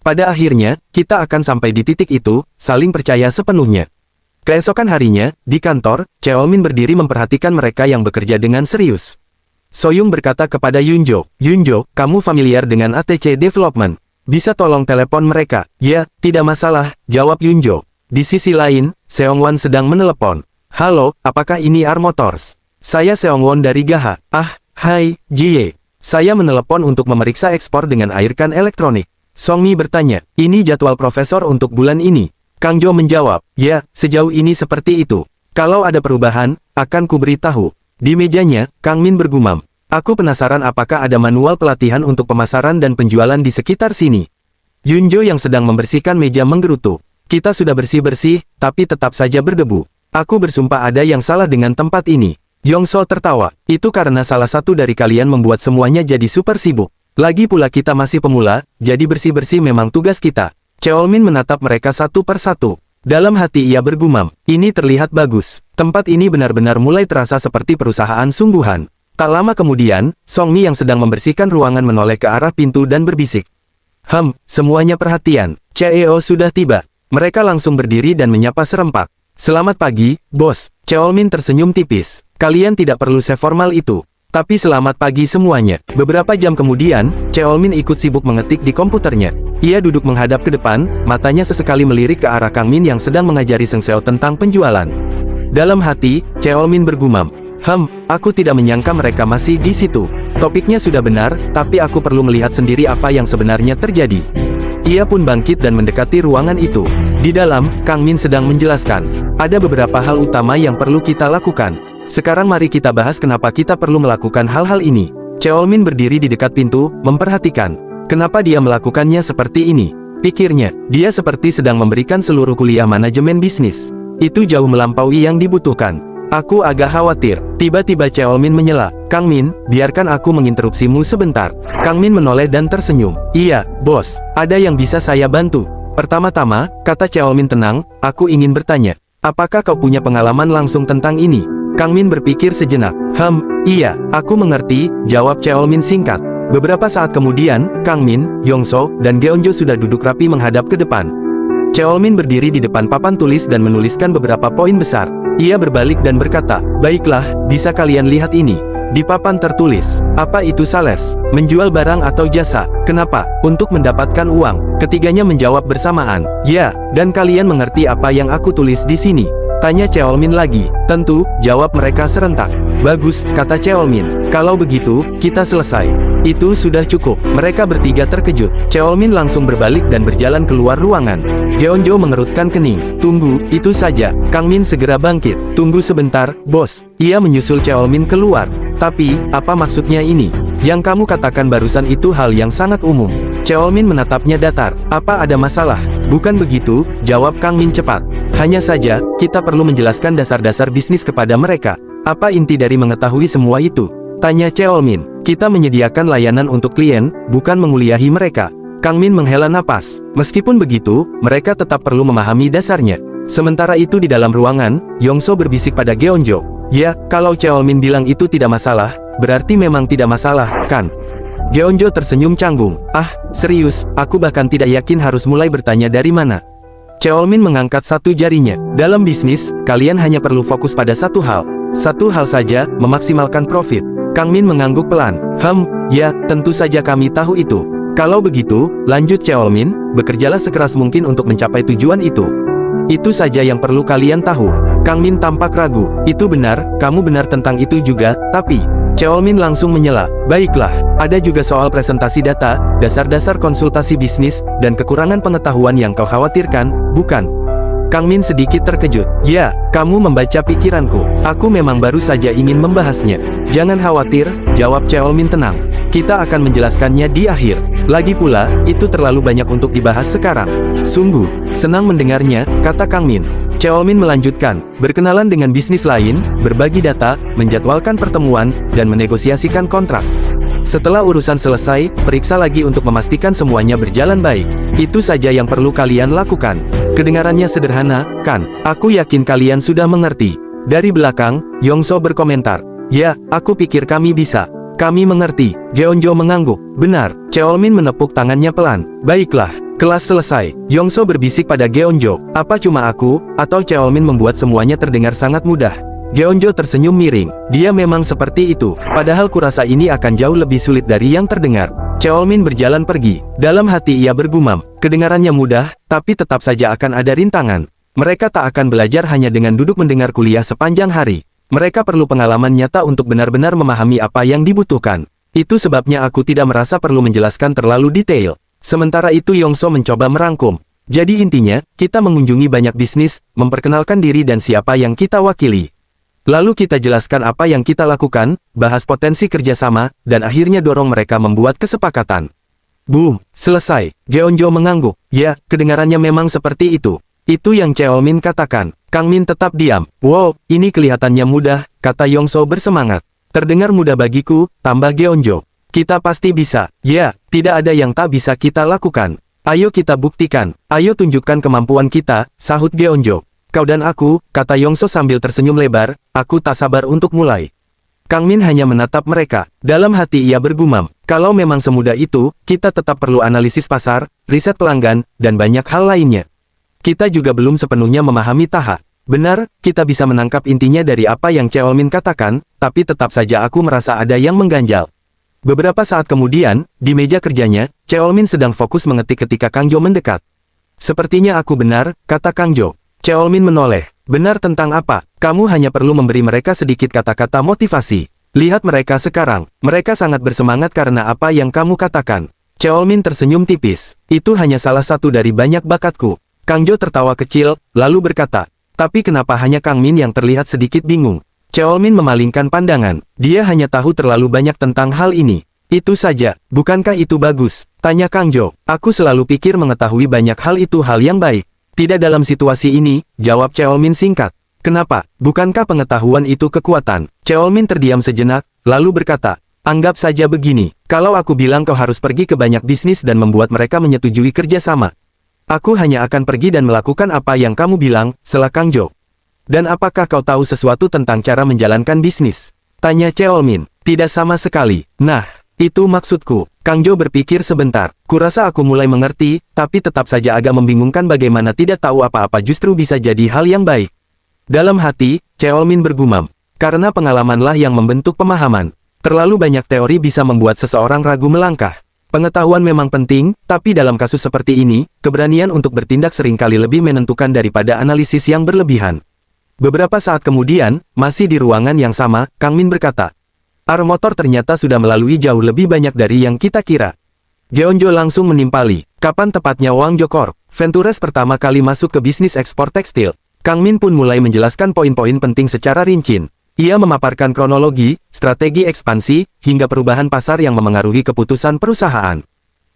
Pada akhirnya, kita akan sampai di titik itu, saling percaya sepenuhnya. Keesokan harinya, di kantor, Cheolmin berdiri memperhatikan mereka yang bekerja dengan serius. Soyoung berkata kepada Yunjo, Yunjo, kamu familiar dengan ATC Development. Bisa tolong telepon mereka? Ya, tidak masalah, jawab Yunjo. Di sisi lain, Seongwon sedang menelepon. Halo, apakah ini Armotors? Saya Seongwon dari GAHA. Ah, hai, Jie. Saya menelepon untuk memeriksa ekspor dengan airkan elektronik. Song Mi bertanya, ini jadwal profesor untuk bulan ini. Kang Jo menjawab, ya, sejauh ini seperti itu. Kalau ada perubahan, akan kuberitahu. Di mejanya, Kang Min bergumam. Aku penasaran apakah ada manual pelatihan untuk pemasaran dan penjualan di sekitar sini. Yunjo yang sedang membersihkan meja menggerutu. Kita sudah bersih-bersih, tapi tetap saja berdebu. Aku bersumpah ada yang salah dengan tempat ini. Yongso tertawa. Itu karena salah satu dari kalian membuat semuanya jadi super sibuk. Lagi pula kita masih pemula, jadi bersih-bersih memang tugas kita. Cheolmin menatap mereka satu per satu. Dalam hati ia bergumam, ini terlihat bagus. Tempat ini benar-benar mulai terasa seperti perusahaan sungguhan. Tak lama kemudian, Song Mi yang sedang membersihkan ruangan menoleh ke arah pintu dan berbisik. Semuanya perhatian. CEO sudah tiba. Mereka langsung berdiri dan menyapa serempak. Selamat pagi, bos. Cheolmin tersenyum tipis. Kalian tidak perlu seformal itu. Tapi selamat pagi semuanya. Beberapa jam kemudian, Cheolmin ikut sibuk mengetik di komputernya. Ia duduk menghadap ke depan, matanya sesekali melirik ke arah Kang Min yang sedang mengajari Seng Seo tentang penjualan. Dalam hati, Cheolmin bergumam, aku tidak menyangka mereka masih di situ. Topiknya sudah benar, tapi aku perlu melihat sendiri apa yang sebenarnya terjadi. Ia pun bangkit dan mendekati ruangan itu. Di dalam, Kang Min sedang menjelaskan, ada beberapa hal utama yang perlu kita lakukan. Sekarang mari kita bahas kenapa kita perlu melakukan hal-hal ini. Cheolmin berdiri di dekat pintu, memperhatikan. Kenapa dia melakukannya seperti ini? Pikirnya, dia seperti sedang memberikan seluruh kuliah manajemen bisnis. Itu jauh melampaui yang dibutuhkan. Aku agak khawatir. Tiba-tiba Cheolmin menyela. Kang Min, biarkan aku menginterupsimu sebentar. Kang Min menoleh dan tersenyum. Iya, bos. Ada yang bisa saya bantu. Pertama-tama, kata Cheolmin tenang, aku ingin bertanya. Apakah kau punya pengalaman langsung tentang ini? Kang Min berpikir sejenak. Iya, aku mengerti, jawab Cheolmin singkat. Beberapa saat kemudian, Kang Min, Yongso, dan Geonjo sudah duduk rapi menghadap ke depan. Cheolmin berdiri di depan papan tulis dan menuliskan beberapa poin besar. Ia berbalik dan berkata, baiklah, bisa kalian lihat ini. Di papan tertulis, apa itu sales? Menjual barang atau jasa? Kenapa? Untuk mendapatkan uang. Ketiganya menjawab bersamaan. Ya, dan kalian mengerti apa yang aku tulis di sini? Tanya Cheolmin lagi. Tentu, jawab mereka serentak. Bagus, kata Cheolmin. Kalau begitu, kita selesai. Itu sudah cukup. Mereka bertiga terkejut. Cheolmin langsung berbalik dan berjalan keluar ruangan. Geonjo mengerutkan kening. Tunggu, itu saja. Kang Min segera bangkit. Tunggu sebentar, bos. Ia menyusul Cheolmin keluar. Tapi, apa maksudnya ini? Yang kamu katakan barusan itu hal yang sangat umum. Cheolmin menatapnya datar. Apa ada masalah? Bukan begitu, jawab Kang Min cepat. Hanya saja, kita perlu menjelaskan dasar-dasar bisnis kepada mereka. Apa inti dari mengetahui semua itu? Tanya Cheolmin. Kita menyediakan layanan untuk klien, bukan menguliahi mereka. Kang Min menghela napas. Meskipun begitu, mereka tetap perlu memahami dasarnya. Sementara itu di dalam ruangan, Yongso berbisik pada Geonjo. Ya, kalau Cheolmin bilang itu tidak masalah, berarti memang tidak masalah, kan? Geonjo tersenyum canggung. Serius, aku bahkan tidak yakin harus mulai bertanya dari mana. Cheolmin mengangkat satu jarinya. Dalam bisnis, kalian hanya perlu fokus pada satu hal. Satu hal saja, memaksimalkan profit. Kang Min mengangguk pelan. Ya, tentu saja kami tahu itu. Kalau begitu, lanjut Cheolmin, bekerjalah sekeras mungkin untuk mencapai tujuan itu. Itu saja yang perlu kalian tahu. Kang Min tampak ragu. Itu benar, kamu benar tentang itu juga, tapi... Cheolmin langsung menyela. Baiklah, ada juga soal presentasi data, dasar-dasar konsultasi bisnis, dan kekurangan pengetahuan yang kau khawatirkan, bukan? Kang Min sedikit terkejut. Ya, kamu membaca pikiranku. Aku memang baru saja ingin membahasnya. Jangan khawatir, jawab Cheolmin tenang. Kita akan menjelaskannya di akhir. Lagi pula, itu terlalu banyak untuk dibahas sekarang. Sungguh, senang mendengarnya, kata Kang Min. Cheolmin melanjutkan, berkenalan dengan bisnis lain, berbagi data, menjadwalkan pertemuan, dan menegosiasikan kontrak. Setelah urusan selesai, periksa lagi untuk memastikan semuanya berjalan baik. Itu saja yang perlu kalian lakukan. Kedengarannya sederhana, kan? Aku yakin kalian sudah mengerti. Dari belakang, Yongso berkomentar. Ya, aku pikir kami bisa. Kami mengerti. Geonjo mengangguk. Benar. Cheolmin menepuk tangannya pelan. Baiklah. Kelas selesai. Yongso berbisik pada Geonjo. Apa cuma aku, atau Cheolmin membuat semuanya terdengar sangat mudah? Geonjo tersenyum miring. Dia memang seperti itu. Padahal kurasa ini akan jauh lebih sulit dari yang terdengar. Cheolmin berjalan pergi. Dalam hati ia bergumam. Kedengarannya mudah, tapi tetap saja akan ada rintangan. Mereka tak akan belajar hanya dengan duduk mendengar kuliah sepanjang hari. Mereka perlu pengalaman nyata untuk benar-benar memahami apa yang dibutuhkan. Itu sebabnya aku tidak merasa perlu menjelaskan terlalu detail. Sementara itu Yongso mencoba merangkum. Jadi intinya, kita mengunjungi banyak bisnis, memperkenalkan diri dan siapa yang kita wakili. Lalu kita jelaskan apa yang kita lakukan, bahas potensi kerjasama, dan akhirnya dorong mereka membuat kesepakatan. Boom, selesai. Geonjo mengangguk. Ya, kedengarannya memang seperti itu. Itu yang Cheolmin katakan. Kang Min tetap diam. Wow, ini kelihatannya mudah, kata Yongso bersemangat. Terdengar mudah bagiku, tambah Geonjo. Kita pasti bisa. Ya, tidak ada yang tak bisa kita lakukan. Ayo kita buktikan, ayo tunjukkan kemampuan kita, sahut Geonjo. Kau dan aku, kata Yongso sambil tersenyum lebar, aku tak sabar untuk mulai. Kang Min hanya menatap mereka. Dalam hati ia bergumam, kalau memang semudah itu, kita tetap perlu analisis pasar, riset pelanggan, dan banyak hal lainnya. Kita juga belum sepenuhnya memahami Taha. Benar, kita bisa menangkap intinya dari apa yang Cheolmin katakan, tapi tetap saja aku merasa ada yang mengganjal. Beberapa saat kemudian, di meja kerjanya, Cheolmin sedang fokus mengetik ketika Kang Jo mendekat. Sepertinya aku benar, kata Kang Jo. Cheolmin menoleh. Benar tentang apa? Kamu hanya perlu memberi mereka sedikit kata-kata motivasi. Lihat mereka sekarang. Mereka sangat bersemangat karena apa yang kamu katakan. Cheolmin tersenyum tipis. Itu hanya salah satu dari banyak bakatku. Kang Jo tertawa kecil, lalu berkata, tapi kenapa hanya Kang Min yang terlihat sedikit bingung? Cheolmin memalingkan pandangan. Dia hanya tahu terlalu banyak tentang hal ini. Itu saja, bukankah itu bagus? Tanya Kang Jo. Aku selalu pikir mengetahui banyak hal itu hal yang baik. Tidak dalam situasi ini, jawab Cheolmin singkat. Kenapa? Bukankah pengetahuan itu kekuatan? Cheolmin terdiam sejenak, lalu berkata, anggap saja begini, kalau aku bilang kau harus pergi ke banyak bisnis dan membuat mereka menyetujui kerjasama. Aku hanya akan pergi dan melakukan apa yang kamu bilang, sela Kang Jo. Dan apakah kau tahu sesuatu tentang cara menjalankan bisnis? Tanya Cheolmin. Tidak sama sekali. Nah, itu maksudku. Kang Jo berpikir sebentar. Kurasa aku mulai mengerti, tapi tetap saja agak membingungkan bagaimana tidak tahu apa-apa justru bisa jadi hal yang baik. Dalam hati, Cheolmin bergumam. Karena pengalamanlah yang membentuk pemahaman. Terlalu banyak teori bisa membuat seseorang ragu melangkah. Pengetahuan memang penting, tapi dalam kasus seperti ini, keberanian untuk bertindak seringkali lebih menentukan daripada analisis yang berlebihan. Beberapa saat kemudian, masih di ruangan yang sama, Kang Min berkata, motor ternyata sudah melalui jauh lebih banyak dari yang kita kira. Geonjo langsung menimpali, kapan tepatnya Wang Jo Corp, Ventures pertama kali masuk ke bisnis ekspor tekstil. Kang Min pun mulai menjelaskan poin-poin penting secara rinci. Ia memaparkan kronologi, strategi ekspansi, hingga perubahan pasar yang memengaruhi keputusan perusahaan.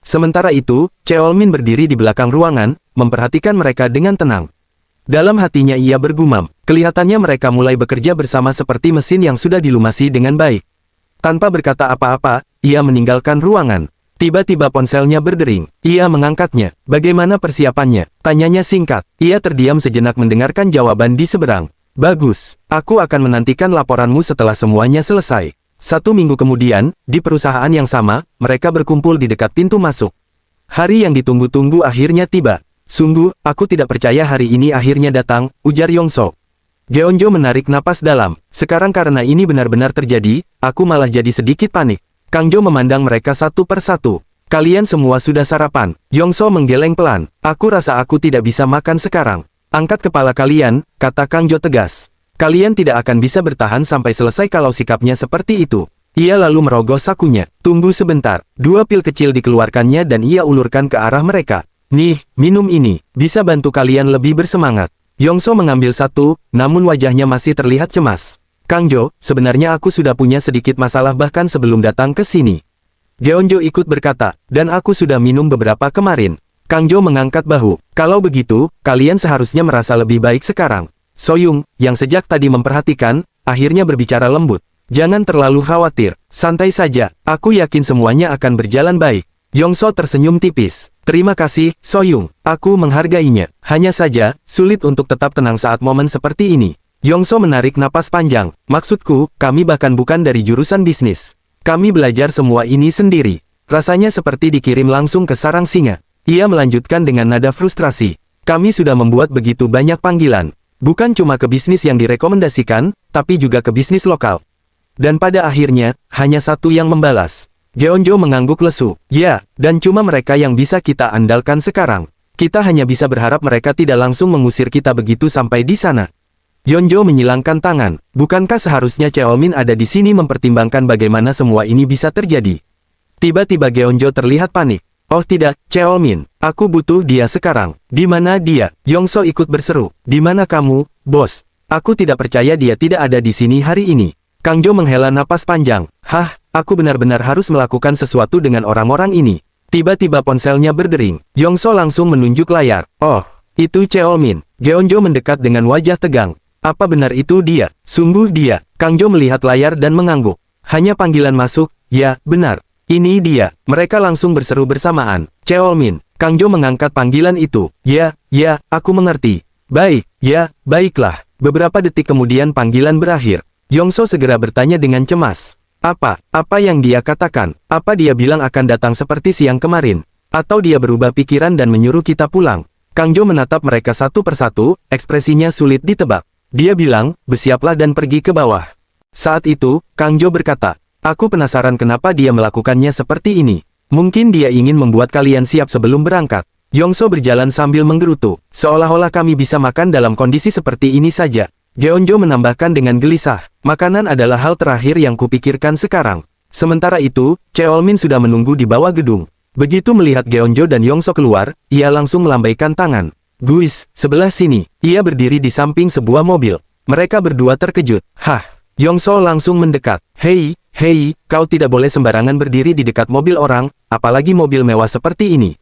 Sementara itu, Cheolmin berdiri di belakang ruangan, memperhatikan mereka dengan tenang. Dalam hatinya ia bergumam, kelihatannya mereka mulai bekerja bersama seperti mesin yang sudah dilumasi dengan baik. Tanpa berkata apa-apa, ia meninggalkan ruangan. Tiba-tiba ponselnya berdering. Ia mengangkatnya. Bagaimana persiapannya? Tanyanya singkat. Ia terdiam sejenak mendengarkan jawaban di seberang. Bagus. Aku akan menantikan laporanmu setelah semuanya selesai. 1 minggu kemudian, di perusahaan yang sama, mereka berkumpul di dekat pintu masuk. Hari yang ditunggu-tunggu akhirnya tiba. Sungguh, aku tidak percaya hari ini akhirnya datang, ujar Yongso. Geonjo menarik napas dalam. Sekarang karena ini benar-benar terjadi, aku malah jadi sedikit panik. Kang Jo memandang mereka satu persatu. Kalian semua sudah sarapan. Yongso menggeleng pelan. Aku rasa aku tidak bisa makan sekarang. Angkat kepala kalian, kata Kang Jo tegas. Kalian tidak akan bisa bertahan sampai selesai kalau sikapnya seperti itu. Ia lalu merogoh sakunya. Tunggu sebentar. 2 pil kecil dikeluarkannya dan ia ulurkan ke arah mereka. Nih, minum ini. Bisa bantu kalian lebih bersemangat. Yongso mengambil 1, namun wajahnya masih terlihat cemas. Kang Jo, sebenarnya aku sudah punya sedikit masalah bahkan sebelum datang ke sini. Geonjo ikut berkata, dan aku sudah minum beberapa kemarin. Kang Jo mengangkat bahu. Kalau begitu, kalian seharusnya merasa lebih baik sekarang. Soyung, yang sejak tadi memperhatikan, akhirnya berbicara lembut. Jangan terlalu khawatir. Santai saja. Aku yakin semuanya akan berjalan baik. Yongso tersenyum tipis. Terima kasih, Soyung. Aku menghargainya. Hanya saja, sulit untuk tetap tenang saat momen seperti ini. Yongso menarik napas panjang. Maksudku, kami bahkan bukan dari jurusan bisnis. Kami belajar semua ini sendiri. Rasanya seperti dikirim langsung ke sarang singa. Ia melanjutkan dengan nada frustrasi. Kami sudah membuat begitu banyak panggilan. Bukan cuma ke bisnis yang direkomendasikan, tapi juga ke bisnis lokal. Dan pada akhirnya, hanya satu yang membalas. Geonjo mengangguk lesu. Ya, dan cuma mereka yang bisa kita andalkan sekarang. Kita hanya bisa berharap mereka tidak langsung mengusir kita begitu sampai di sana. Yeonjo menyilangkan tangan. Bukankah seharusnya Cheolmin ada di sini mempertimbangkan bagaimana semua ini bisa terjadi? Tiba-tiba Geonjo terlihat panik. Oh tidak, Cheolmin. Aku butuh dia sekarang. Di mana dia? Yongso ikut berseru. Di mana kamu, bos? Aku tidak percaya dia tidak ada di sini hari ini. Kang Jo menghela napas panjang. Hah? Aku benar-benar harus melakukan sesuatu dengan orang-orang ini. Tiba-tiba ponselnya berdering. Yongso langsung menunjuk layar. Oh, itu Cheolmin. Geonjo mendekat dengan wajah tegang. Apa benar itu dia? Sungguh dia. Kang Jo melihat layar dan mengangguk. Hanya panggilan masuk. Ya, benar. Ini dia. Mereka langsung berseru bersamaan. Cheolmin. Kang Jo mengangkat panggilan itu. Ya, aku mengerti. Baik, ya, baiklah. Beberapa detik kemudian panggilan berakhir. Yongso segera bertanya dengan cemas. Apa yang dia katakan? Apa dia bilang akan datang seperti siang kemarin? Atau dia berubah pikiran dan menyuruh kita pulang? Kang Jo menatap mereka satu persatu, ekspresinya sulit ditebak. Dia bilang, bersiaplah dan pergi ke bawah. Saat itu, Kang Jo berkata, aku penasaran kenapa dia melakukannya seperti ini. Mungkin dia ingin membuat kalian siap sebelum berangkat. Yongso berjalan sambil menggerutu, seolah-olah kami bisa makan dalam kondisi seperti ini saja. Geonjo menambahkan dengan gelisah, makanan adalah hal terakhir yang kupikirkan sekarang. Sementara itu, Cheolmin sudah menunggu di bawah gedung. Begitu melihat Geonjo dan Yongso keluar, ia langsung melambaikan tangan. Guis, sebelah sini. Ia berdiri di samping sebuah mobil. Mereka berdua terkejut. Hah? Yongso langsung mendekat. Hei, kau tidak boleh sembarangan berdiri di dekat mobil orang, apalagi mobil mewah seperti ini.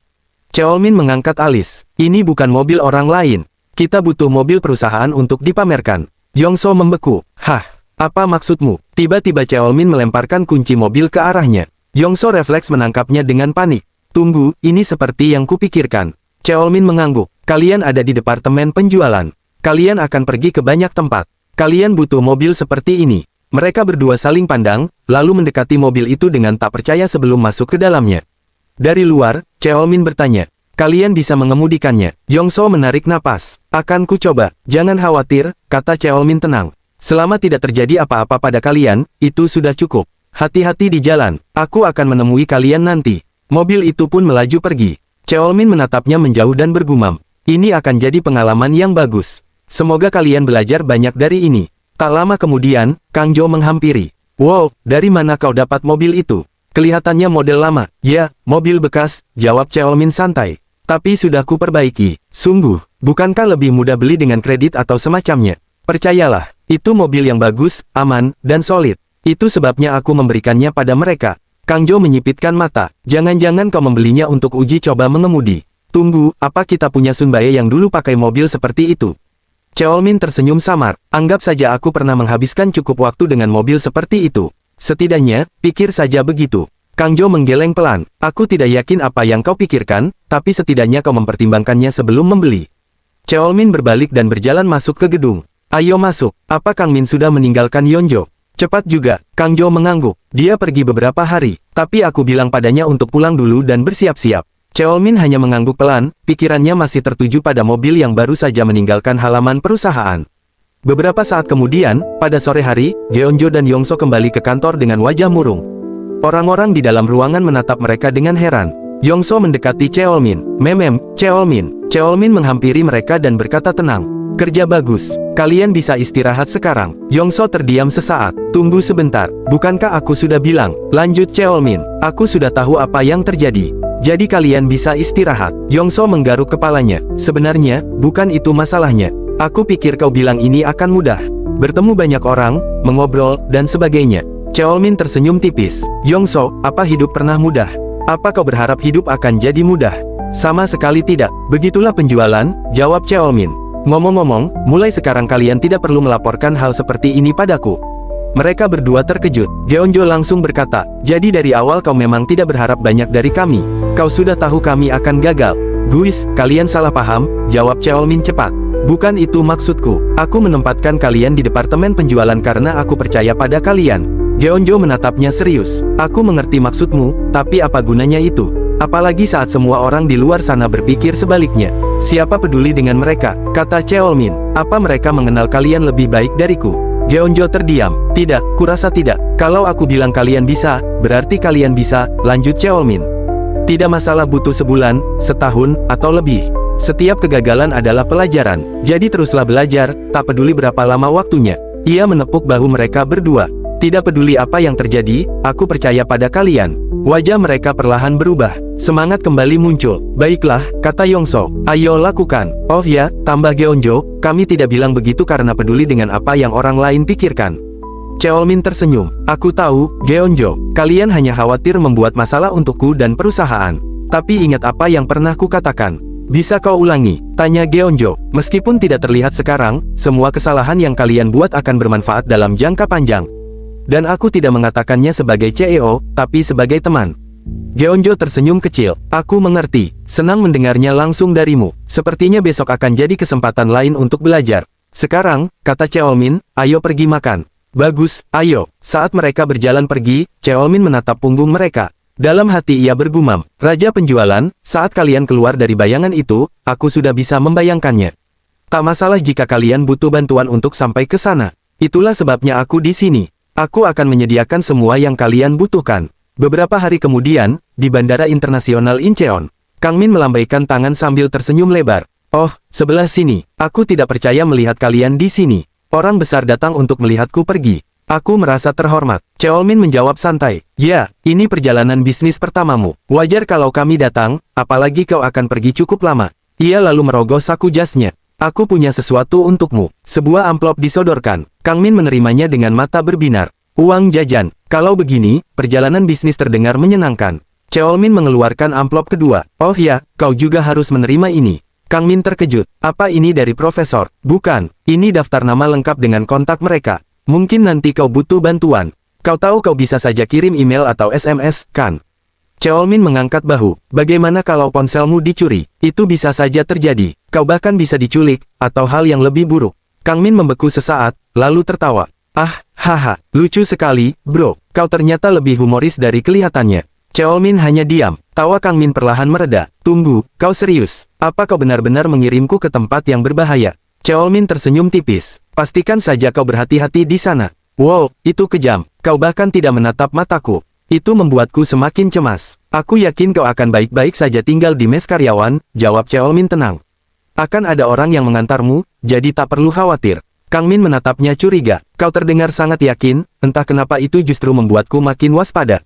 Cheolmin mengangkat alis. Ini bukan mobil orang lain. Kita butuh mobil perusahaan untuk dipamerkan. Yongso membeku. Hah? Apa maksudmu? Tiba-tiba Cheolmin melemparkan kunci mobil ke arahnya. Yongso refleks menangkapnya dengan panik. Tunggu, ini seperti yang kupikirkan. Cheolmin mengangguk. Kalian ada di departemen penjualan. Kalian akan pergi ke banyak tempat. Kalian butuh mobil seperti ini. Mereka berdua saling pandang, lalu mendekati mobil itu dengan tak percaya sebelum masuk ke dalamnya. Dari luar, Cheolmin bertanya, kalian bisa mengemudikannya? Yongso menarik napas. Akan ku coba. Jangan khawatir, kata Cheolmin tenang. Selama tidak terjadi apa-apa pada kalian, itu sudah cukup. Hati-hati di jalan, aku akan menemui kalian nanti. Mobil itu pun melaju pergi. Cheolmin menatapnya menjauh dan bergumam. Ini akan jadi pengalaman yang bagus. Semoga kalian belajar banyak dari ini. Tak lama kemudian, Kang Jo menghampiri. Wow, dari mana kau dapat mobil itu? Kelihatannya model lama. Ya, mobil bekas, jawab Cheolmin santai. Tapi sudah kuperbaiki. Sungguh, bukankah lebih mudah beli dengan kredit atau semacamnya? Percayalah, itu mobil yang bagus, aman, dan solid. Itu sebabnya aku memberikannya pada mereka. Kang Jo menyipitkan mata. Jangan-jangan kau membelinya untuk uji coba mengemudi. Tunggu, apa kita punya Sun Bae yang dulu pakai mobil seperti itu? Cheolmin tersenyum samar. Anggap saja aku pernah menghabiskan cukup waktu dengan mobil seperti itu. Setidaknya, pikir saja begitu. Kang Jo menggeleng pelan. Aku tidak yakin apa yang kau pikirkan, tapi setidaknya kau mempertimbangkannya sebelum membeli. Cheolmin berbalik dan berjalan masuk ke gedung. Ayo masuk. Apa Kang Min sudah meninggalkan Yeonjo? Cepat juga, Kang Jo mengangguk. Dia pergi beberapa hari, tapi aku bilang padanya untuk pulang dulu dan bersiap-siap. Cheolmin hanya mengangguk pelan, pikirannya masih tertuju pada mobil yang baru saja meninggalkan halaman perusahaan. Beberapa saat kemudian, pada sore hari, Geonjo dan Yongso kembali ke kantor dengan wajah murung. Orang-orang di dalam ruangan menatap mereka dengan heran. Yongso mendekati Cheolmin. Cheolmin. Cheolmin menghampiri mereka dan berkata tenang. Kerja bagus. Kalian bisa istirahat sekarang. Yongso terdiam sesaat. Tunggu sebentar. Bukankah aku sudah bilang? Lanjut Cheolmin. Aku sudah tahu apa yang terjadi. Jadi kalian bisa istirahat. Yongso menggaruk kepalanya. Sebenarnya, bukan itu masalahnya. Aku pikir kau bilang ini akan mudah. Bertemu banyak orang, mengobrol, dan sebagainya. Cheolmin tersenyum tipis. Yongso, apa hidup pernah mudah? Apa kau berharap hidup akan jadi mudah? Sama sekali tidak. Begitulah penjualan, jawab Cheolmin. Ngomong-ngomong, mulai sekarang kalian tidak perlu melaporkan hal seperti ini padaku. Mereka berdua terkejut. Geonjo langsung berkata, jadi dari awal kau memang tidak berharap banyak dari kami. Kau sudah tahu kami akan gagal. Guis, kalian salah paham, jawab Cheolmin cepat. Bukan itu maksudku. Aku menempatkan kalian di departemen penjualan karena aku percaya pada kalian. Geonjo menatapnya serius. Aku mengerti maksudmu, tapi apa gunanya itu? Apalagi saat semua orang di luar sana berpikir sebaliknya. Siapa peduli dengan mereka? Kata Cheolmin. Apa mereka mengenal kalian lebih baik dariku? Geonjo terdiam. Tidak, kurasa tidak. Kalau aku bilang kalian bisa, berarti kalian bisa, lanjut Cheolmin. Tidak masalah butuh sebulan, setahun, atau lebih. Setiap kegagalan adalah pelajaran. Jadi teruslah belajar, tak peduli berapa lama waktunya. Ia menepuk bahu mereka berdua. Tidak peduli apa yang terjadi, aku percaya pada kalian. Wajah mereka perlahan berubah. Semangat kembali muncul. Baiklah, kata Yongso. Ayo lakukan. Oh ya, tambah Geonjo, kami tidak bilang begitu karena peduli dengan apa yang orang lain pikirkan. Cheolmin tersenyum. Aku tahu, Geonjo, kalian hanya khawatir membuat masalah untukku dan perusahaan. Tapi ingat apa yang pernah kukatakan. Bisa kau ulangi? Tanya Geonjo. Meskipun tidak terlihat sekarang, semua kesalahan yang kalian buat akan bermanfaat dalam jangka panjang. Dan aku tidak mengatakannya sebagai CEO, tapi sebagai teman. Jeonjo tersenyum kecil. Aku mengerti. Senang mendengarnya langsung darimu. Sepertinya besok akan jadi kesempatan lain untuk belajar. Sekarang, kata Cheolmin, ayo pergi makan. Bagus, ayo. Saat mereka berjalan pergi, Cheolmin menatap punggung mereka. Dalam hati ia bergumam, Raja Penjualan, saat kalian keluar dari bayangan itu, aku sudah bisa membayangkannya. Tak masalah jika kalian butuh bantuan untuk sampai ke sana. Itulah sebabnya aku di sini. Aku akan menyediakan semua yang kalian butuhkan. Beberapa hari kemudian, di Bandara Internasional Incheon, Kang Min melambaikan tangan sambil tersenyum lebar. Oh, sebelah sini. Aku tidak percaya melihat kalian di sini. Orang besar datang untuk melihatku pergi. Aku merasa terhormat. Cheolmin menjawab santai. Ya, ini perjalanan bisnis pertamamu. Wajar kalau kami datang, apalagi kau akan pergi cukup lama. Ia lalu merogoh saku jasnya. Aku punya sesuatu untukmu. Sebuah amplop disodorkan. Kang Min menerimanya dengan mata berbinar. Uang jajan. Kalau begini, perjalanan bisnis terdengar menyenangkan. Cheolmin mengeluarkan amplop kedua. Oh ya, kau juga harus menerima ini. Kang Min terkejut. Apa ini dari profesor? Bukan, ini daftar nama lengkap dengan kontak mereka. Mungkin nanti kau butuh bantuan. Kau tahu kau bisa saja kirim email atau SMS, kan? Cheolmin mengangkat bahu. Bagaimana kalau ponselmu dicuri? Itu bisa saja terjadi. Kau bahkan bisa diculik, atau hal yang lebih buruk. Kang Min membeku sesaat, lalu tertawa. Ah, haha, lucu sekali, bro. Kau ternyata lebih humoris dari kelihatannya. Cheolmin hanya diam. Tawa Kang Min perlahan mereda. Tunggu, kau serius? Apa kau benar-benar mengirimku ke tempat yang berbahaya? Cheolmin tersenyum tipis. Pastikan saja kau berhati-hati di sana. Wow, itu kejam. Kau bahkan tidak menatap mataku. Itu membuatku semakin cemas. Aku yakin kau akan baik-baik saja tinggal di mes karyawan, jawab Cheolmin tenang. Akan ada orang yang mengantarmu, jadi tak perlu khawatir. Kang Min menatapnya curiga. Kau terdengar sangat yakin, entah kenapa itu justru membuatku makin waspada.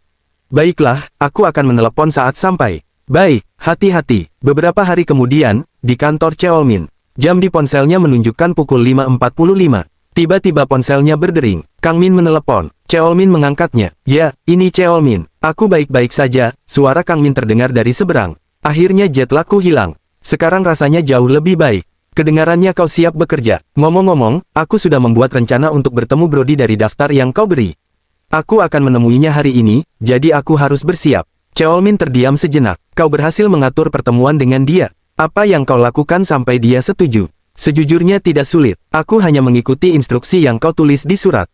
Baiklah, aku akan menelepon saat sampai. Baik, hati-hati. Beberapa hari kemudian, di kantor Cheolmin, jam di ponselnya menunjukkan pukul 5.45. Tiba-tiba ponselnya berdering. Kang Min menelepon. Cheolmin mengangkatnya. Ya, ini Cheolmin. Aku baik-baik saja. Suara Kang Min terdengar dari seberang. Akhirnya jet lagku hilang. Sekarang rasanya jauh lebih baik. Kedengarannya kau siap bekerja. Ngomong-ngomong, aku sudah membuat rencana untuk bertemu Brody dari daftar yang kau beri. Aku akan menemuinya hari ini, jadi aku harus bersiap. Cheolmin terdiam sejenak. Kau berhasil mengatur pertemuan dengan dia. Apa yang kau lakukan sampai dia setuju? Sejujurnya tidak sulit. Aku hanya mengikuti instruksi yang kau tulis di surat.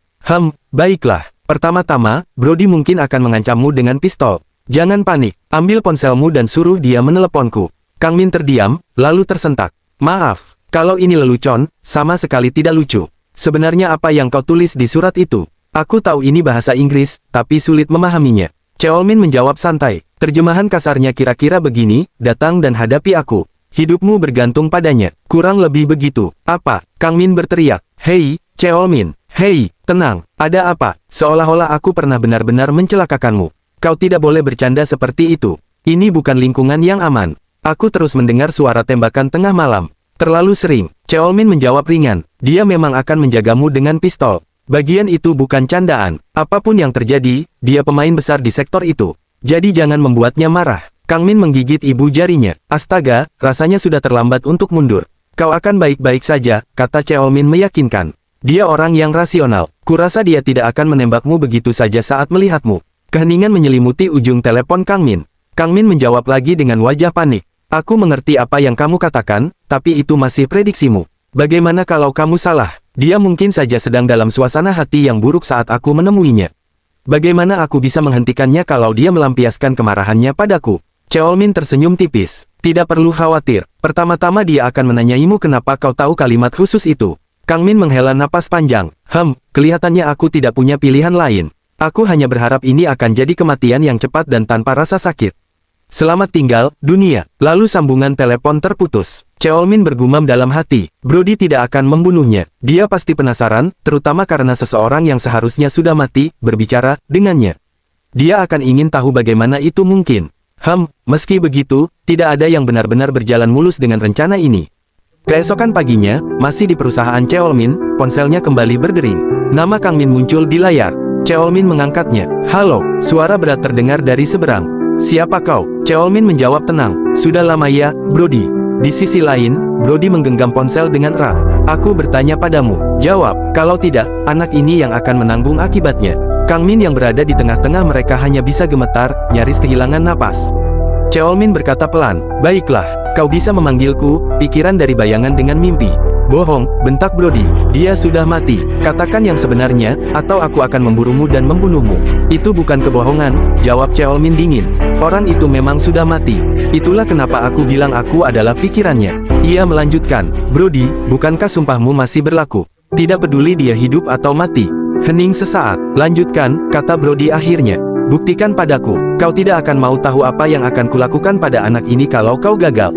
Baiklah. Pertama-tama, Brody mungkin akan mengancammu dengan pistol. Jangan panik. Ambil ponselmu dan suruh dia meneleponku. Kang Min terdiam, lalu tersentak. Maaf, kalau ini lelucon, sama sekali tidak lucu. Sebenarnya apa yang kau tulis di surat itu? Aku tahu ini bahasa Inggris, tapi sulit memahaminya. Cheolmin menjawab santai. Terjemahan kasarnya kira-kira begini, datang dan hadapi aku. Hidupmu bergantung padanya. Kurang lebih begitu. Apa? Kang Min berteriak. Hei, Cheolmin. Hei, tenang. Ada apa? Seolah-olah aku pernah benar-benar mencelakakanmu. Kau tidak boleh bercanda seperti itu. Ini bukan lingkungan yang aman. Aku terus mendengar suara tembakan tengah malam. Terlalu sering. Cheolmin menjawab ringan. Dia memang akan menjagamu dengan pistol. Bagian itu bukan candaan. Apapun yang terjadi, dia pemain besar di sektor itu. Jadi jangan membuatnya marah. Kang Min menggigit ibu jarinya. Astaga, rasanya sudah terlambat untuk mundur. Kau akan baik-baik saja, kata Cheolmin meyakinkan. Dia orang yang rasional. Kurasa dia tidak akan menembakmu begitu saja saat melihatmu. Keheningan menyelimuti ujung telepon Kang Min. Kang Min menjawab lagi dengan wajah panik. Aku mengerti apa yang kamu katakan, tapi itu masih prediksimu. Bagaimana kalau kamu salah? Dia mungkin saja sedang dalam suasana hati yang buruk saat aku menemuinya. Bagaimana aku bisa menghentikannya kalau dia melampiaskan kemarahannya padaku? Cheolmin tersenyum tipis. Tidak perlu khawatir. Pertama-tama dia akan menanyaimu kenapa kau tahu kalimat khusus itu. Kang Min menghela napas panjang. Kelihatannya aku tidak punya pilihan lain. Aku hanya berharap ini akan jadi kematian yang cepat dan tanpa rasa sakit. Selamat tinggal, dunia. Lalu sambungan telepon terputus. Cheolmin bergumam dalam hati. Brody tidak akan membunuhnya. Dia pasti penasaran, terutama karena seseorang yang seharusnya sudah mati, berbicara dengannya. Dia akan ingin tahu bagaimana itu mungkin. Meski begitu, tidak ada yang benar-benar berjalan mulus dengan rencana ini. Keesokan paginya, masih di perusahaan Cheolmin, ponselnya kembali berdering. Nama Kang Min muncul di layar. Cheolmin mengangkatnya. Halo, suara berat terdengar dari seberang. Siapa kau? Cheolmin menjawab tenang. Sudah lama ya, Brody. Di sisi lain, Brody menggenggam ponsel dengan erat. Aku bertanya padamu. Jawab, kalau tidak, anak ini yang akan menanggung akibatnya. Kang Min yang berada di tengah-tengah mereka hanya bisa gemetar, nyaris kehilangan napas. Cheolmin berkata pelan, "Baiklah, kau bisa memanggilku, pikiran dari bayangan dengan mimpi." "Bohong," bentak Brody. "Dia sudah mati. Katakan yang sebenarnya, atau aku akan memburumu dan membunuhmu." "Itu bukan kebohongan," jawab Cheolmin dingin. "Orang itu memang sudah mati. Itulah kenapa aku bilang aku adalah pikirannya." Ia melanjutkan, "Brody, bukankah sumpahmu masih berlaku? Tidak peduli dia hidup atau mati." Hening sesaat. "Lanjutkan," kata Brody akhirnya. "Buktikan padaku. Kau tidak akan mau tahu apa yang akan kulakukan pada anak ini kalau kau gagal."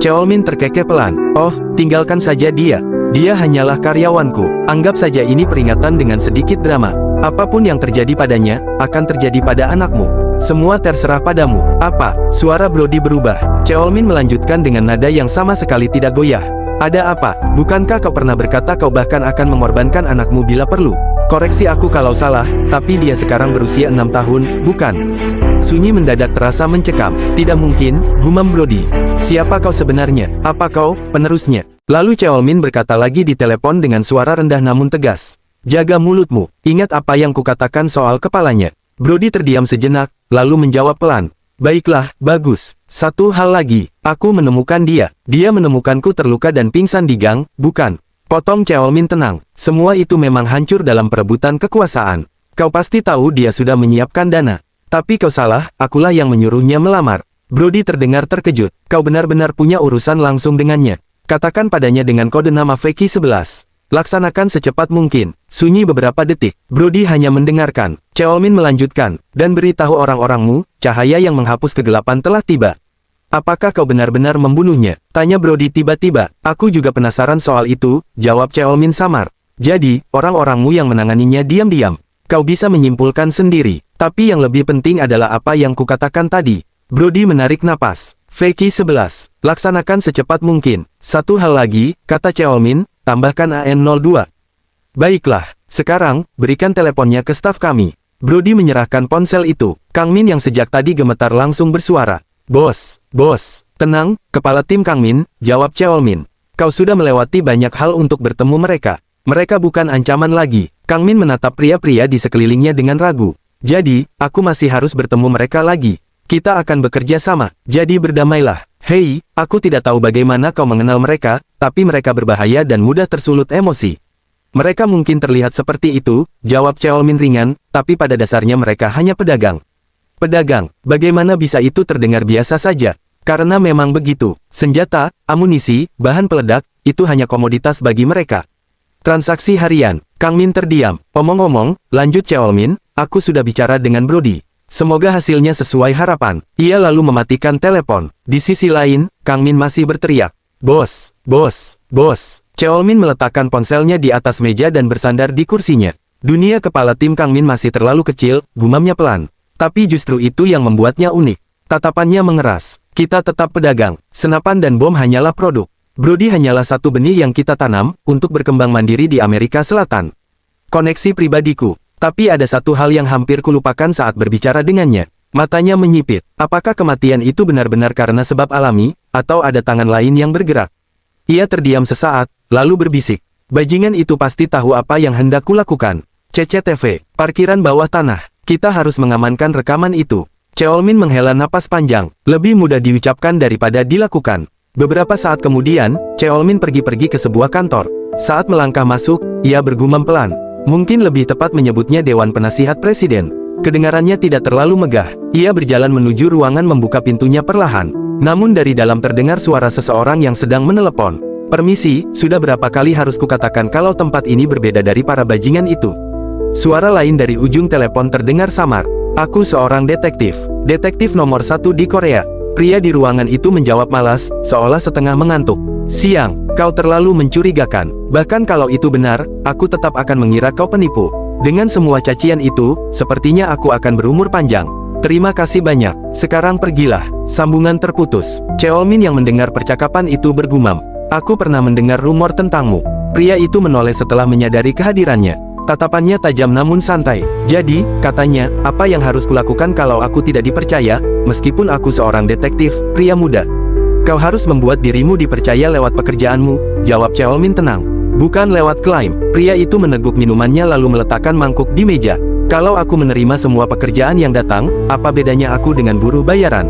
Cheolmin terkekeh pelan. "Oh, tinggalkan saja dia. Dia hanyalah karyawanku. Anggap saja ini peringatan dengan sedikit drama. Apapun yang terjadi padanya, akan terjadi pada anakmu. Semua terserah padamu." "Apa?" Suara Brody berubah. Cheolmin melanjutkan dengan nada yang sama sekali tidak goyah. "Ada apa? Bukankah kau pernah berkata kau bahkan akan mengorbankan anakmu bila perlu? Koreksi aku kalau salah, tapi dia sekarang berusia 6 tahun, bukan?" Sunyi mendadak terasa mencekam. "Tidak mungkin," gumam Brody. "Siapa kau sebenarnya? Apa kau penerusnya?" Lalu Cheolmin berkata lagi di telepon dengan suara rendah namun tegas. "Jaga mulutmu. Ingat apa yang kukatakan soal kepalanya." Brody terdiam sejenak, lalu menjawab pelan. "Baiklah, bagus. Satu hal lagi, aku menemukan dia. Dia menemukanku terluka dan pingsan di gang, bukan?" Potong Cheolmin tenang. "Semua itu memang hancur dalam perebutan kekuasaan. Kau pasti tahu dia sudah menyiapkan dana. Tapi kau salah, akulah yang menyuruhnya melamar." Brody terdengar terkejut. "Kau benar-benar punya urusan langsung dengannya. Katakan padanya dengan kode nama Feki 11. Laksanakan secepat mungkin." Sunyi beberapa detik. Brody hanya mendengarkan. Cheolmin melanjutkan, "Dan beritahu orang-orangmu, cahaya yang menghapus kegelapan telah tiba." "Apakah kau benar-benar membunuhnya?" tanya Brody tiba-tiba. "Aku juga penasaran soal itu," jawab Cheolmin samar. "Jadi, orang-orangmu yang menanganinya diam-diam. Kau bisa menyimpulkan sendiri. Tapi yang lebih penting adalah apa yang kukatakan tadi." Brody menarik napas. "Feki 11. Laksanakan secepat mungkin. Satu hal lagi," kata Cheolmin, "tambahkan AN02. Baiklah, sekarang, berikan teleponnya ke staf kami." Brody menyerahkan ponsel itu. Kang Min yang sejak tadi gemetar langsung bersuara. Bos, tenang, kepala tim Kang Min," jawab Cheolmin. "Kau sudah melewati banyak hal untuk bertemu mereka. Mereka bukan ancaman lagi." Kang Min menatap pria-pria di sekelilingnya dengan ragu. "Jadi, aku masih harus bertemu mereka lagi. Kita akan bekerja sama, jadi berdamailah." "Hei, aku tidak tahu bagaimana kau mengenal mereka, tapi mereka berbahaya dan mudah tersulut emosi." "Mereka mungkin terlihat seperti itu," jawab Cheolmin ringan, "tapi pada dasarnya mereka hanya pedagang." "Pedagang? Bagaimana bisa itu terdengar biasa saja?" "Karena memang begitu. Senjata, amunisi, bahan peledak, itu hanya komoditas bagi mereka." "Transaksi harian." Kang Min terdiam. "Omong-omong," lanjut Cheolmin, "aku sudah bicara dengan Brody. Semoga hasilnya sesuai harapan." Ia lalu mematikan telepon. Di sisi lain, Kang Min masih berteriak. Bos. Cheolmin meletakkan ponselnya di atas meja dan bersandar di kursinya. "Dunia kepala tim Kang Min masih terlalu kecil," gumamnya pelan. "Tapi justru itu yang membuatnya unik." Tatapannya mengeras. "Kita tetap pedagang. Senapan dan bom hanyalah produk. Brody hanyalah satu benih yang kita tanam, untuk berkembang mandiri di Amerika Selatan. Koneksi pribadiku. Tapi ada satu hal yang hampir kulupakan saat berbicara dengannya." Matanya menyipit. "Apakah kematian itu benar-benar karena sebab alami, atau ada tangan lain yang bergerak?" Ia terdiam sesaat, lalu berbisik. "Bajingan itu pasti tahu apa yang hendak kulakukan. CCTV, parkiran bawah tanah. Kita harus mengamankan rekaman itu." Cheolmin menghela napas panjang. Lebih mudah diucapkan daripada dilakukan. Beberapa saat kemudian, Cheolmin pergi-pergi ke sebuah kantor. Saat melangkah masuk, ia bergumam pelan. Mungkin lebih tepat menyebutnya Dewan Penasihat Presiden. Kedengarannya tidak terlalu megah. Ia berjalan menuju ruangan membuka pintunya perlahan. Namun dari dalam terdengar suara seseorang yang sedang menelepon. "Permisi, sudah berapa kali harus kukatakan kalau tempat ini berbeda dari para bajingan itu?" Suara lain dari ujung telepon terdengar samar. "Aku seorang detektif. Detektif nomor 1 di Korea." Pria di ruangan itu menjawab malas, seolah setengah mengantuk. "Siang, kau terlalu mencurigakan. Bahkan kalau itu benar, aku tetap akan mengira kau penipu. Dengan semua cacian itu, sepertinya aku akan berumur panjang. Terima kasih banyak. Sekarang pergilah." Sambungan terputus. Cheolmin yang mendengar percakapan itu bergumam. "Aku pernah mendengar rumor tentangmu." Pria itu menoleh setelah menyadari kehadirannya. Tatapannya tajam namun santai. "Jadi," katanya, "apa yang harus kulakukan kalau aku tidak dipercaya, meskipun aku seorang detektif, pria muda?" "Kau harus membuat dirimu dipercaya lewat pekerjaanmu," jawab Cheolmin tenang. "Bukan lewat klaim." Pria itu meneguk minumannya lalu meletakkan mangkuk di meja. Kalau aku menerima semua pekerjaan yang datang, apa bedanya aku dengan buruh bayaran?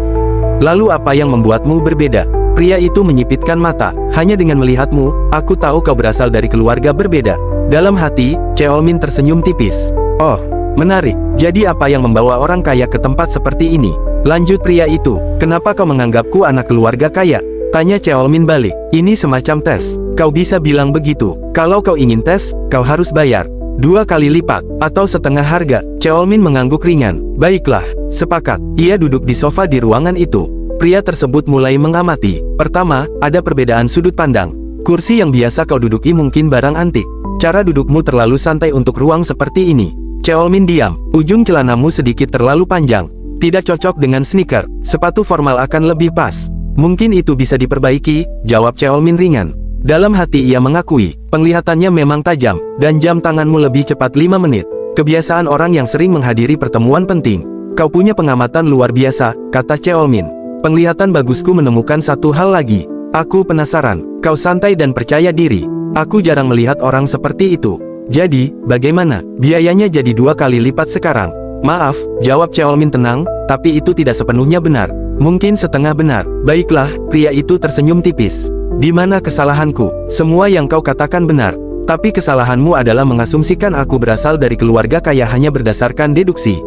Lalu apa yang membuatmu berbeda? Pria itu menyipitkan mata. Hanya dengan melihatmu, aku tahu kau berasal dari keluarga berbeda. Dalam hati, Cheolmin tersenyum tipis. Oh, menarik. Jadi apa yang membawa orang kaya ke tempat seperti ini? Lanjut pria itu, kenapa kau menganggapku anak keluarga kaya? Tanya Cheolmin balik. Ini semacam tes. Kau bisa bilang begitu. Kalau kau ingin tes, kau harus bayar 2 kali lipat, atau setengah harga. Cheolmin mengangguk ringan. Baiklah, sepakat. Ia duduk di sofa di ruangan itu. Pria tersebut mulai mengamati. Pertama, ada perbedaan sudut pandang. Kursi yang biasa kau duduki mungkin barang antik. Cara dudukmu terlalu santai untuk ruang seperti ini. Cheolmin diam. Ujung celanamu sedikit terlalu panjang. Tidak cocok dengan sneaker. Sepatu formal akan lebih pas. Mungkin itu bisa diperbaiki, jawab Cheolmin ringan. Dalam hati ia mengakui, penglihatannya memang tajam, dan jam tanganmu lebih cepat 5 menit. Kebiasaan orang yang sering menghadiri pertemuan penting. Kau punya pengamatan luar biasa, kata Cheolmin. Penglihatan bagusku menemukan satu hal lagi. Aku penasaran, kau santai dan percaya diri. Aku jarang melihat orang seperti itu. Jadi, bagaimana? Biayanya jadi 2 kali lipat sekarang. Maaf, jawab Cheolmin tenang, tapi itu tidak sepenuhnya benar. Mungkin setengah benar. Baiklah, pria itu tersenyum tipis. Di mana kesalahanku? Semua yang kau katakan benar. Tapi kesalahanmu adalah mengasumsikan aku berasal dari keluarga kaya hanya berdasarkan deduksi.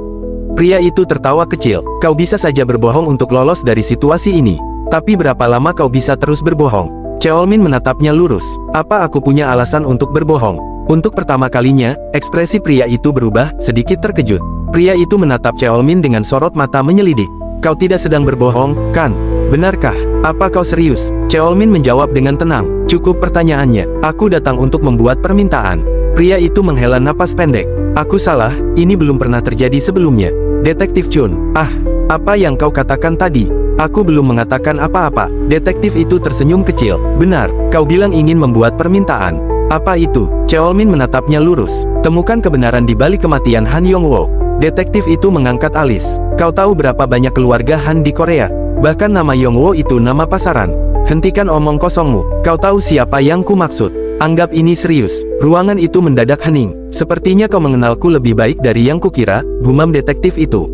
Pria itu tertawa kecil. Kau bisa saja berbohong untuk lolos dari situasi ini. Tapi berapa lama kau bisa terus berbohong? Cheolmin menatapnya lurus. Apa aku punya alasan untuk berbohong? Untuk pertama kalinya, ekspresi pria itu berubah, sedikit terkejut. Pria itu menatap Cheolmin dengan sorot mata menyelidik. Kau tidak sedang berbohong, kan? Benarkah? Apa kau serius? Cheolmin menjawab dengan tenang. Cukup pertanyaannya. Aku datang untuk membuat permintaan. Pria itu menghela napas pendek. Aku salah, ini belum pernah terjadi sebelumnya. Detektif Chun. Ah, apa yang kau katakan tadi? Aku belum mengatakan apa-apa. Detektif itu tersenyum kecil. Benar, kau bilang ingin membuat permintaan. Apa itu? Cheolmin menatapnya lurus. Temukan kebenaran di balik kematian Han Yongwo. Detektif itu mengangkat alis. Kau tahu berapa banyak keluarga Han di Korea? Bahkan nama Yongwo itu nama pasaran. Hentikan omong kosongmu. Kau tahu siapa yang ku maksud. Anggap ini serius. Ruangan itu mendadak hening. Sepertinya kau mengenalku lebih baik dari yang kukira, gumam detektif itu.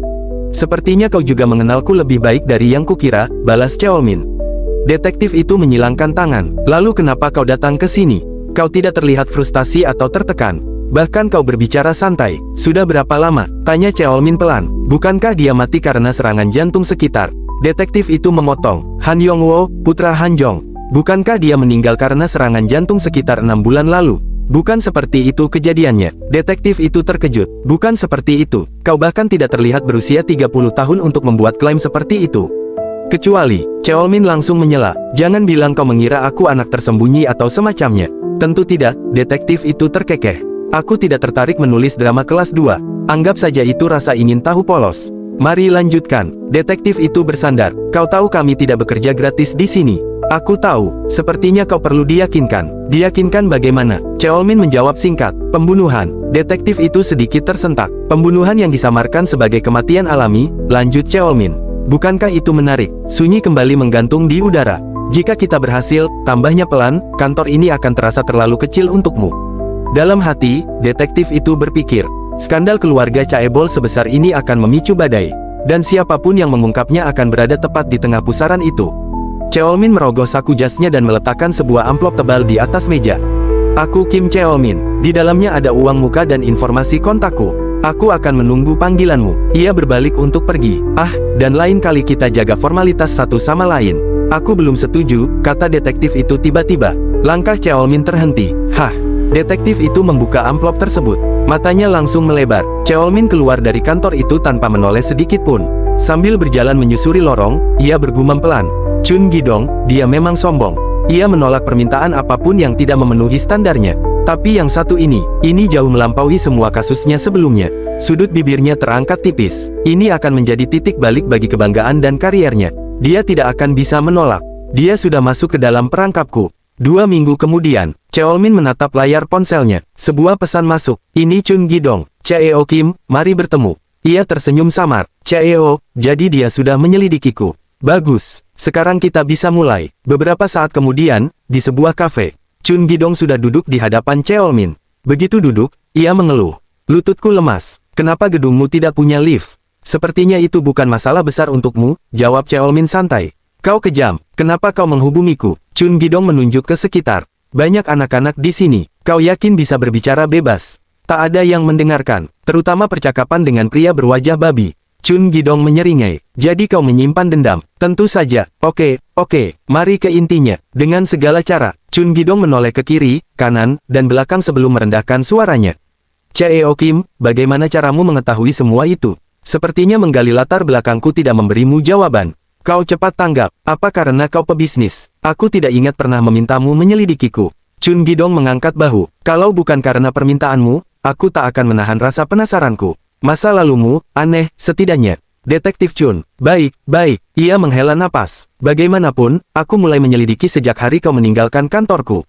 Sepertinya kau juga mengenalku lebih baik dari yang kukira, balas Cheolmin. Detektif itu menyilangkan tangan. Lalu kenapa kau datang ke sini? Kau tidak terlihat frustasi atau tertekan. Bahkan kau berbicara santai. Sudah berapa lama? Tanya Cheolmin pelan. Bukankah dia mati karena serangan jantung sekitar? Detektif itu memotong. Han Yongwo, putra Han Jong. Bukankah dia meninggal karena serangan jantung sekitar 6 bulan lalu? Bukan seperti itu kejadiannya. Detektif itu terkejut. Bukan seperti itu. Kau bahkan tidak terlihat berusia 30 tahun untuk membuat klaim seperti itu. Kecuali, Cheolmin langsung menyela. Jangan bilang kau mengira aku anak tersembunyi atau semacamnya. Tentu tidak, detektif itu terkekeh. Aku tidak tertarik menulis drama kelas 2. Anggap saja itu rasa ingin tahu polos. Mari lanjutkan. Detektif itu bersandar. Kau tahu kami tidak bekerja gratis di sini. Aku tahu. Sepertinya kau perlu diyakinkan. Diyakinkan bagaimana? Cheolmin menjawab singkat. Pembunuhan. Detektif itu sedikit tersentak. Pembunuhan yang disamarkan sebagai kematian alami, lanjut Cheolmin. Bukankah itu menarik? Sunyi kembali menggantung di udara. Jika kita berhasil, tambahnya pelan, kantor ini akan terasa terlalu kecil untukmu. Dalam hati, detektif itu berpikir, skandal keluarga Chaebol sebesar ini akan memicu badai, dan siapapun yang mengungkapnya akan berada tepat di tengah pusaran itu. Cheolmin merogoh saku jasnya dan meletakkan sebuah amplop tebal di atas meja. Aku Kim Cheolmin. Di dalamnya ada uang muka dan informasi kontakku. Aku akan menunggu panggilanmu. Ia berbalik untuk pergi. Ah, dan lain kali kita jaga formalitas satu sama lain. Aku belum setuju, kata detektif itu tiba-tiba. Langkah Cheolmin terhenti. Hah. Detektif itu membuka amplop tersebut. Matanya langsung melebar. Cheolmin keluar dari kantor itu tanpa menoleh sedikit pun. Sambil berjalan menyusuri lorong, ia bergumam pelan. Chun Gidong, dia memang sombong. Ia menolak permintaan apapun yang tidak memenuhi standarnya. Tapi yang satu ini jauh melampaui semua kasusnya sebelumnya. Sudut bibirnya terangkat tipis. Ini akan menjadi titik balik bagi kebanggaan dan kariernya. Dia tidak akan bisa menolak. Dia sudah masuk ke dalam perangkapku. 2 minggu kemudian, Cheolmin menatap layar ponselnya. Sebuah pesan masuk. Ini Chun Gidong. Cheo Kim, mari bertemu. Ia tersenyum samar. Cheo, jadi dia sudah menyelidikiku. Bagus. Sekarang kita bisa mulai. Beberapa saat kemudian, di sebuah kafe, Chun Gidong sudah duduk di hadapan Cheolmin. Begitu duduk, ia mengeluh. Lututku lemas. Kenapa gedungmu tidak punya lift? Sepertinya itu bukan masalah besar untukmu, jawab Cheolmin santai. Kau kejam, kenapa kau menghubungiku? Chun Gidong menunjuk ke sekitar. Banyak anak-anak di sini, kau yakin bisa berbicara bebas? Tak ada yang mendengarkan, terutama percakapan dengan pria berwajah babi. Chun Gidong menyeringai. Jadi kau menyimpan dendam? Tentu saja. Oke, mari ke intinya. Dengan segala cara, Chun Gidong menoleh ke kiri, kanan, dan belakang sebelum merendahkan suaranya. Cheo Kim, bagaimana caramu mengetahui semua itu? Sepertinya menggali latar belakangku tidak memberimu jawaban. Kau cepat tanggap, apa karena kau pebisnis? Aku tidak ingat pernah memintamu menyelidikiku. Chun Gidong mengangkat bahu. Kalau bukan karena permintaanmu, aku tak akan menahan rasa penasaranku. Masa lalumu, aneh, setidaknya. Detektif Chun, baik, ia menghela napas. Bagaimanapun, aku mulai menyelidiki sejak hari kau meninggalkan kantorku.